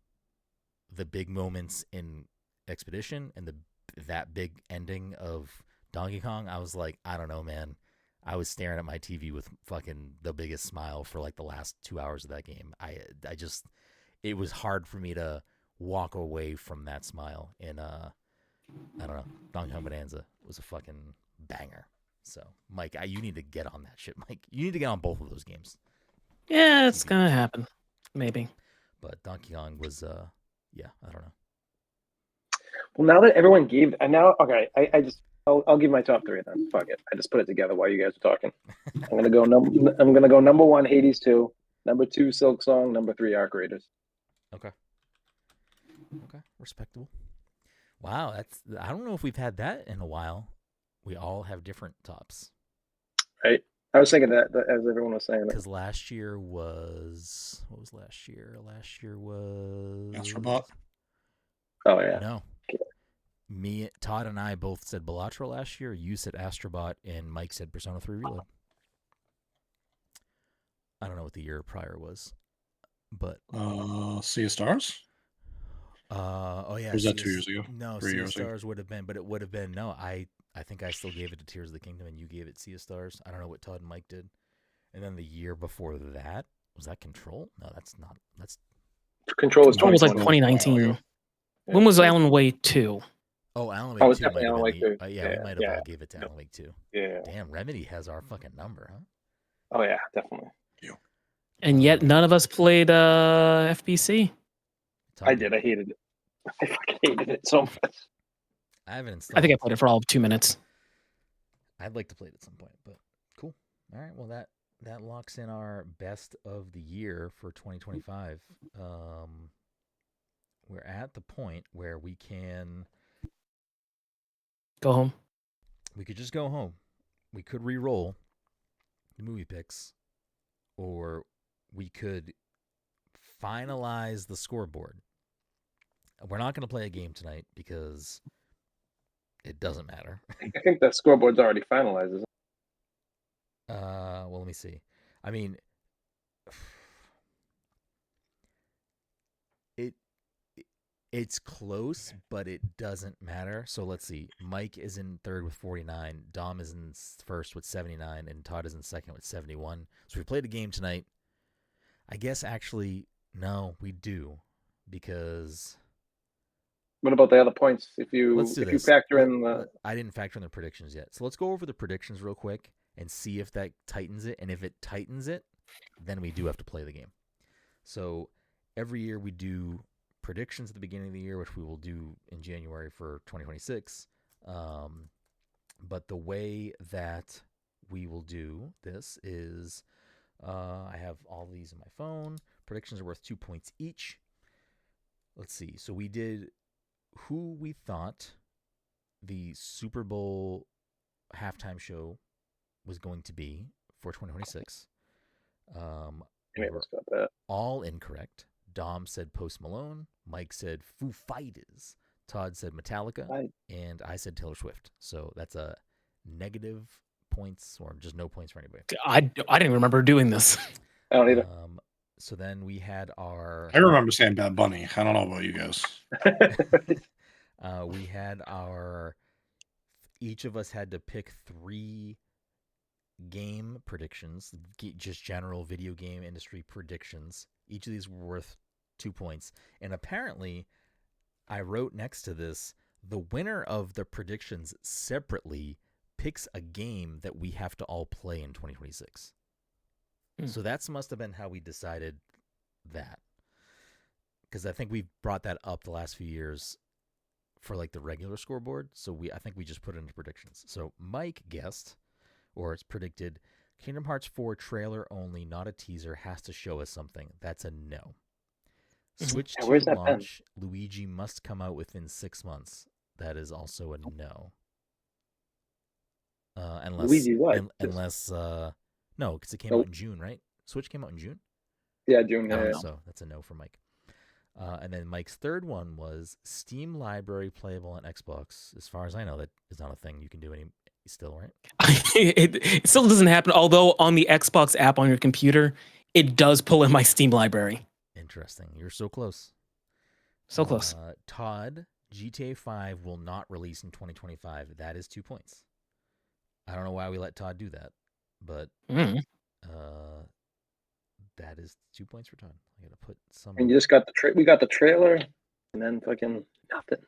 the big moments in Expedition and that big ending of Donkey Kong, I was like, I don't know, man. I was staring at my TV with fucking the biggest smile for like the last 2 hours of that game. I just, it was hard for me to walk away from that smile. And I don't know, Donkey Kong Bonanza was a fucking banger. So Mike, you need to get on that shit, Mike. You need to get on both of those games. Yeah, it's gonna happen, maybe. But Donkey Kong was, yeah, I don't know. Well, now that everyone gave, and now okay, I'll give my top three then. Fuck it, I just put it together while you guys are talking. I'm gonna go number one, Hades 2, number 2, Silk Song, number 3, Arc Raiders. Okay, respectable. Wow, I don't know if we've had that in a while. We all have different tops. Right. I was thinking that as everyone was saying. Because last year was, what was last year? Last year was Astrobot. Oh yeah. No. Me, Todd, and I both said Bellatra last year. You said Astrobot, and Mike said Persona 3 Reload. I don't know what the year prior was, but Sea of Stars. Oh yeah. Or was that 2 years ago? No, 3 Sea of years ago? Stars would have been, but it would have been no. I think I still gave it to Tears of the Kingdom, and you gave it Sea of Stars. I don't know what Todd and Mike did. And then the year before that was that Control? No, that's not. That's Control was Control was like 2020. 2019. When was Alan Wake 2? Oh, Alan Oh, Wake it's 2 might definitely have Alan been Wake the. 2. Yeah, we might have all gave it to Alan Wake 2. Yeah. Damn, Remedy has our fucking number, huh? Oh yeah, definitely. And yet none of us played FBC. Todd I did. I hated it. I fucking hated it so much. I haven't installed. I think I played it for all of 2 minutes. I'd like to play it at some point, but cool. All right, well that locks in our best of the year for 2025. We're at the point where we can Go home. We could just go home. We could re-roll the movie picks, or we could finalize the scoreboard. We're not going to play a game tonight because it doesn't matter. I think that scoreboard's already finalized. Isn't it? Well, let me see. I mean, it's close, but it doesn't matter. So let's see. Mike is in third with 49. Dom is in first with 79, and Todd is in second with 71. So we played a game tonight. I guess actually, no, we do, because. What about the other points? If you factor in the, I didn't factor in the predictions yet. So let's go over the predictions real quick and see if that tightens it. And if it tightens it, then we do have to play the game. So every year we do predictions at the beginning of the year, which we will do in January for 2026. But the way that we will do this is I have all these in my phone. Predictions are worth 2 points each. Let's see. So we did who we thought the Super Bowl halftime show was going to be for 2026. We were all incorrect. Dom said Post Malone. Mike said Foo Fighters. Todd said Metallica. And I said Taylor Swift. So that's a negative points, or just no points for anybody. I didn't remember doing this. I don't either. So then we had our. I remember saying Bad Bunny. I don't know about you guys. We had our. Each of us had to pick 3 game predictions, just general video game industry predictions. Each of these were worth 2 points. And apparently, I wrote next to this, the winner of the predictions separately picks a game that we have to all play in 2026. So that must have been how we decided that. Because I think we've brought that up the last few years for like the regular scoreboard. So I think we just put it into predictions. So Mike guessed, or it's predicted, Kingdom Hearts 4 trailer only, not a teaser, has to show us something. That's a no. Switch to launch, Luigi must come out within 6 months. That is also a no. Unless Luigi what? No, because it came out in June, right? Switch came out in June? Yeah, June. Yeah. So that's a no for Mike. And then Mike's third one was Steam library playable on Xbox. As far as I know, that is not a thing you can do still, right? It still doesn't happen, although on the Xbox app on your computer, it does pull in my Steam library. Interesting. You're so close. So close. Todd, GTA 5 will not release in 2025. That is 2 points. I don't know why we let Todd do that. but Mm. that is 2 points for Todd. I gotta put some. And you just got we got the trailer, and then fucking nothing.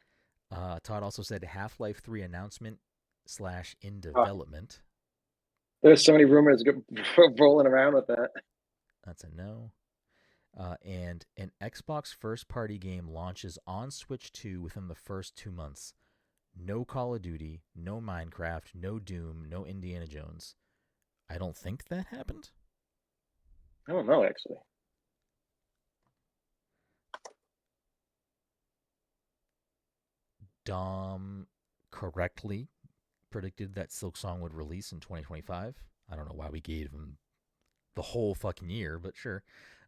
Todd also said Half-Life 3 announcement / in Oh. development. There's so many rumors rolling around with that. That's a no. And an Xbox first-party game launches on Switch 2 within the first 2 months. No Call of Duty, no Minecraft, no Doom, no Indiana Jones. I don't think that happened. I don't know, actually. Dom correctly predicted that Silksong would release in 2025. I don't know why we gave him the whole fucking year, but sure.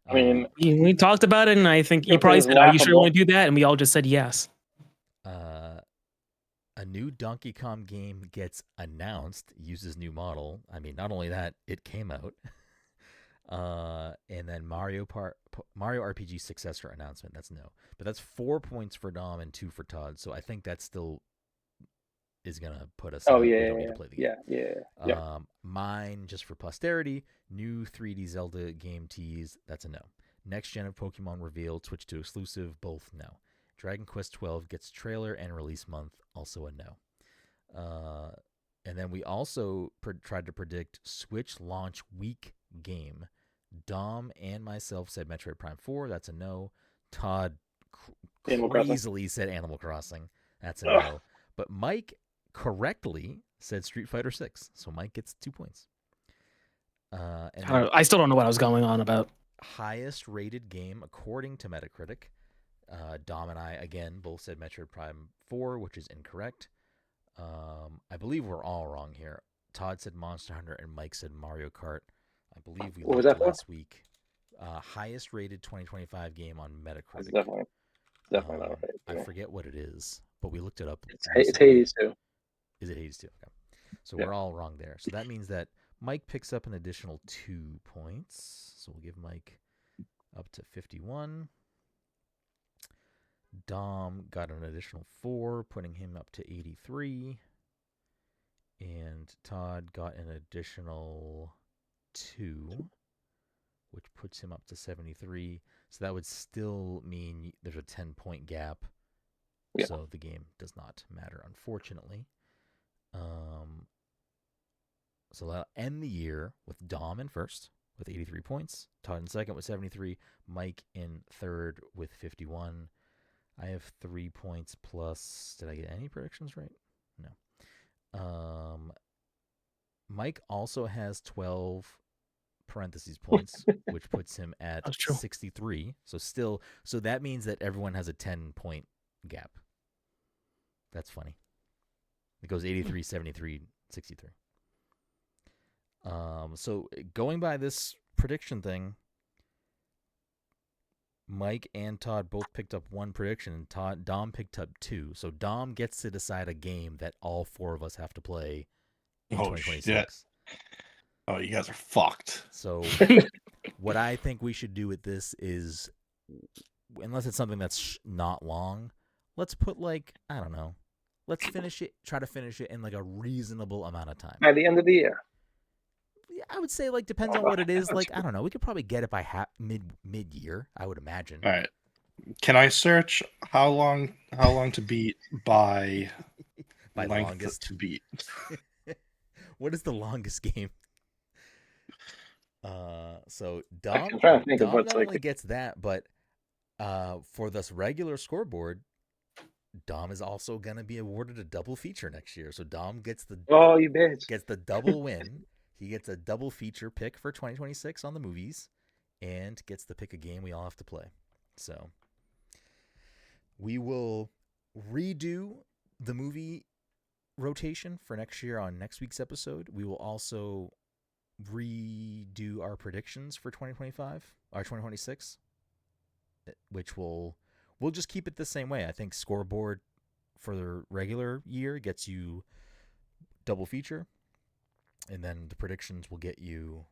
I mean, we talked about it, and I think he it probably was said, "Are you sure you laughable. want to do that?" And we all just said yes. A new Donkey Kong game gets announced, uses new model. I mean, not only that, it came out. And then Mario RPG successor announcement. That's no. But that's 4 points for Dom and 2 for Todd. So I think that still is going to put us out. Yeah, We don't need to play the game. Yeah. Mine, just for posterity, new 3D Zelda game tease. That's a no. Next gen of Pokemon revealed, Switch 2 exclusive. Both no. Dragon Quest 12 gets trailer and release month. Also a no. And then we also tried to predict Switch launch week game. Dom and myself said Metroid Prime 4. That's a no. Todd crazily said Animal Crossing. That's a no. But Mike correctly said Street Fighter 6. So Mike gets 2 points. I still don't know what I was going on about. Highest rated game according to Metacritic. Dom and I, again, both said Metroid Prime 4, which is incorrect. I believe we're all wrong here. Todd said Monster Hunter and Mike said Mario Kart. I believe we looked last week. Highest rated 2025 game on Metacritic. It's definitely not right. I forget what it is, but we looked it up. It's Hades 2. Is it Hades 2? Okay. So we're all wrong there. So that means that Mike picks up an additional 2 points. So we'll give Mike up to 51. Dom got an additional 4, putting him up to 83. And Todd got an additional 2, which puts him up to 73. So that would still mean there's a 10-point gap. Yeah. So the game does not matter, unfortunately. So that'll end the year with Dom in first with 83 points. Todd in second with 73. Mike in third with 51. I have 3 points plus. Did I get any predictions right? No. Mike also has 12 parentheses points, which puts him at 63. So that means that everyone has a 10-point gap. That's funny. It goes 83, 73, 63. So going by this prediction thing, Mike and Todd both picked up 1 prediction, and Dom picked up 2. So Dom gets to decide a game that all 4 of us have to play in 2026. Shit. Oh, you guys are fucked. So what I think we should do with this is, unless it's something that's not long, let's put I don't know. Let's try to finish it in a reasonable amount of time. By the end of the year. I would say depends on what it is. I don't know. We could probably get it by mid-year, I would imagine. All right. Can I search how long to beat by longest to beat? What is the longest game? So Dom not only gets that, but for this regular scoreboard, Dom is also gonna be awarded a double feature next year. So Dom gets the gets the double win. He gets a double feature pick for 2026 on the movies, and gets to pick a game we all have to play. So we will redo the movie rotation for next year on next week's episode. We will also redo our predictions for 2025 or 2026, which we'll just keep it the same way. I think scoreboard for the regular year gets you double feature, and then the predictions will get you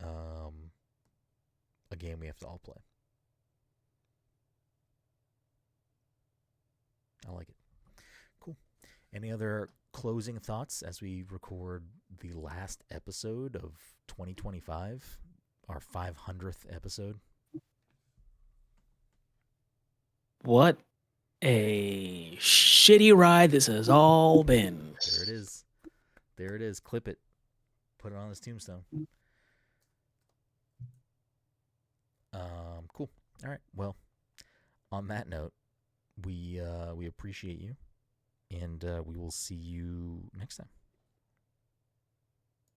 a game we have to all play. I like it. Cool. Any other closing thoughts as we record the last episode of 2025, our 500th episode? What a shitty ride this has all been. There it is. There it is. Clip it. Put it on his tombstone. Cool. All right. Well, on that note, we appreciate you, and we will see you next time.